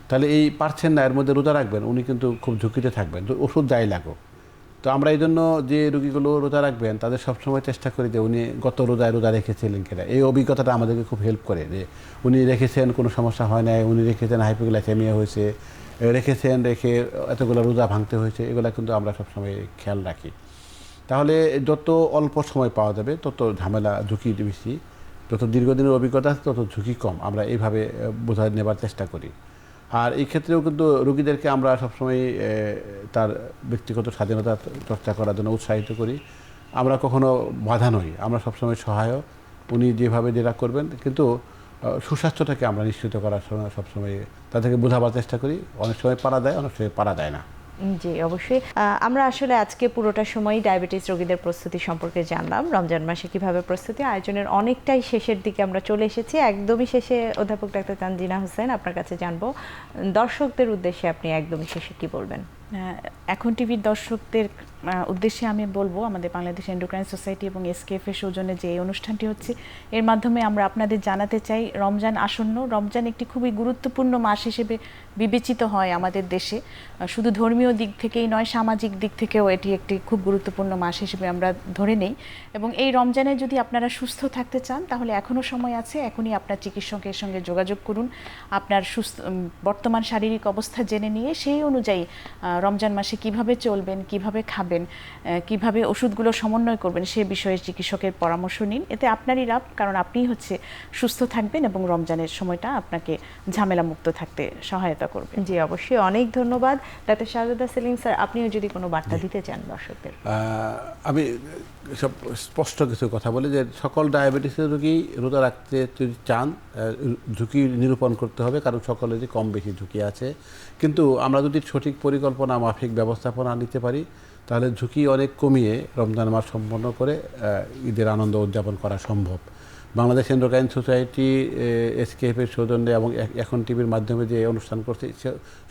তাহলে এই পারছেন না, এর মধ্যে রোজা রাখবেন, উনি কিন্তু খুব ঝুঁকিতে থাকবেন, ওষুধ যাই লাগুক। তো আমরা এই জন্য যে রুগীগুলো রোজা রাখবেন তাদের সবসময় চেষ্টা করি যে উনি গত রোজায় রোজা রেখেছিলেন কিনা। এই অভিজ্ঞতাটা আমাদেরকে খুব হেল্প করে যে উনি রেখেছেন, কোনো সমস্যা হয় নাই, উনি রেখেছেন হাইপোগ্লাইসেমিয়া হয়েছে, রেখে এতগুলো রোজা ভাঙতে হয়েছে, এগুলো কিন্তু আমরা সবসময় খেয়াল রাখি। তাহলে যত অল্প সময় পাওয়া যাবে তত ঝামেলা ঝুঁকি বেশি, যত দীর্ঘদিনের অভিজ্ঞতা আছে তত ঝুঁকি কম, আমরা এইভাবে বোঝা নেবার চেষ্টা করি। আর এই ক্ষেত্রেও কিন্তু রোগীদেরকে আমরা সবসময় তার ব্যক্তিগত স্বাধীনতা চর্চা করার জন্য উৎসাহিত করি। আমরা কখনো বাধা নই, আমরা সবসময় সহায়ক, উনি যেভাবে যেটা করবেন, কিন্তু সুস্বাস্থ্যটাকে আমরা নিশ্চিত করার সময় সবসময় তাদেরকে বোঝাবার চেষ্টা করি। অনেক সময় পারা যায়, অনেক সময় পারা যায় না। জি অবশ্যই। আমরা আসলে আজকে পুরোটা সময় ডায়াবেটিস রোগীদের প্রস্তুতি সম্পর্কে জানলাম, রমজান মাসে কিভাবে প্রস্তুতি, আয়োজনের অনেকটাই শেষের দিকে আমরা চলে এসেছি। একদমই শেষে অধ্যাপক ডাক্তার তানজিনা হোসেন, আপনার কাছে জানবো দর্শকদের উদ্দেশ্যে আপনি একদমই শেষে কি বলবেন? এখন টিভির দর্শকদের উদ্দেশ্যে আমি বলবো, আমাদের বাংলাদেশ এন্ডোক্রাইন সোসাইটি এবং এসকেএফ এর সৌজন্যে যে এই অনুষ্ঠানটি হচ্ছে, এর মাধ্যমে আমরা আপনাদের জানাতে চাই রমজান আসন্ন। রমজান একটি খুবই গুরুত্বপূর্ণ মাস হিসেবে বিবেচিত হয় আমাদের দেশে, শুধু ধর্মীয় দিক থেকেই নয়, সামাজিক দিক থেকেও এটি একটি খুব গুরুত্বপূর্ণ মাস হিসেবে আমরা ধরে নেই। এবং এই রমজানে যদি আপনারা সুস্থ থাকতে চান তাহলে এখনও সময় আছে, এখনই আপনার চিকিৎসকের সঙ্গে যোগাযোগ করুন, আপনার বর্তমান শারীরিক অবস্থা জেনে নিয়ে সেই অনুযায়ী রমজান মাসে কিভাবে চলবেন, কিভাবে খাবেন, কিভাবে ওষুধগুলো সমন্বয় করবেন সে বিষয়ে চিকিৎসকের পরামর্শ নিন। এতে আপনারই লাভ, কারণ আপনিই হচ্ছে সুস্থ থাকবেন এবং রমজানের সময়টা আপনাকে ঝামেলা মুক্ত থাকতে সহায়তা করবে। জি অবশ্যই, অনেক ধন্যবাদ ডাক্তার শাহজাদা সেলিম স্যার। আপনিও যদি কোনো বার্তা দিতে চান দর্শকদের। আমি সব স্পষ্ট কিছু কথা বলি যে সকল ডায়াবেটিসের রোগী রোজা রাখতে যদি চান ঝুঁকি নিরূপণ করতে হবে, কারণ সকলেরই কম বেশি ঝুঁকি আছে। কিন্তু আমরা যদি সঠিক পরিকল্পনা মাফিক ব্যবস্থাপনা নিতে পারি তাহলে ঝুঁকি অনেক কমিয়ে রমজান মাস সম্পন্ন করে ঈদের আনন্দ উদযাপন করা সম্ভব। বাংলাদেশ এন্ডোক্রাইন সোসাইটি এসকেএফের সৌজন্যে এবং এখন টিভির মাধ্যমে যে অনুষ্ঠান করছে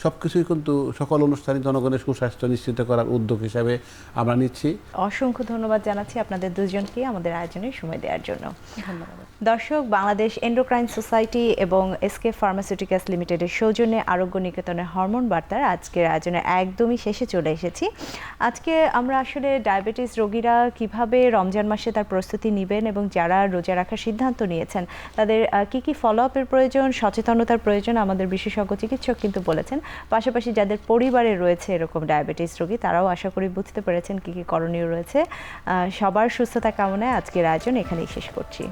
সব কিছুই কিন্তু সকল অনুষ্ঠানই জনগণের সুস্বাস্থ্য নিশ্চিত করার উদ্যোগ হিসাবে আমরা নিচ্ছি। অসংখ্য ধন্যবাদ জানাচ্ছি আপনাদের দুজনকে আমাদের আয়োজনে সময় দেওয়ার জন্য। ধন্যবাদ। দর্শক, বাংলাদেশ এন্ডোক্রাইন সোসাইটি এবং এসকে ফার্মাসিউটিক্যালস লিমিটেডের সৌজন্যে আরোগ্য নিকেতনের হরমোন বার্তার আজকের আয়োজনে একদমই শেষে চলে এসেছি। আজকে আমরা আসলে ডায়াবেটিস রোগীরা কিভাবে রমজান মাসে তার প্রস্তুতি নেবেন এবং যারা রোজা রাখার সিদ্ধান্ত নিয়েছেন তাদের কি কি ফলো আপের প্রয়োজন, সচেতনতার প্রয়োজন আমাদের বিশেষজ্ঞ চিকিৎসক কিন্তু বলেছেন। পাশাপাশি যাদের পরিবারে রয়েছে এরকম ডায়াবেটিস রোগী তারাও আশা করি বুঝতে পেরেছেন কি কি করণীয় রয়েছে। সবার সুস্থতা কামনায় আজকের আয়োজন এখানেই শেষ করছি।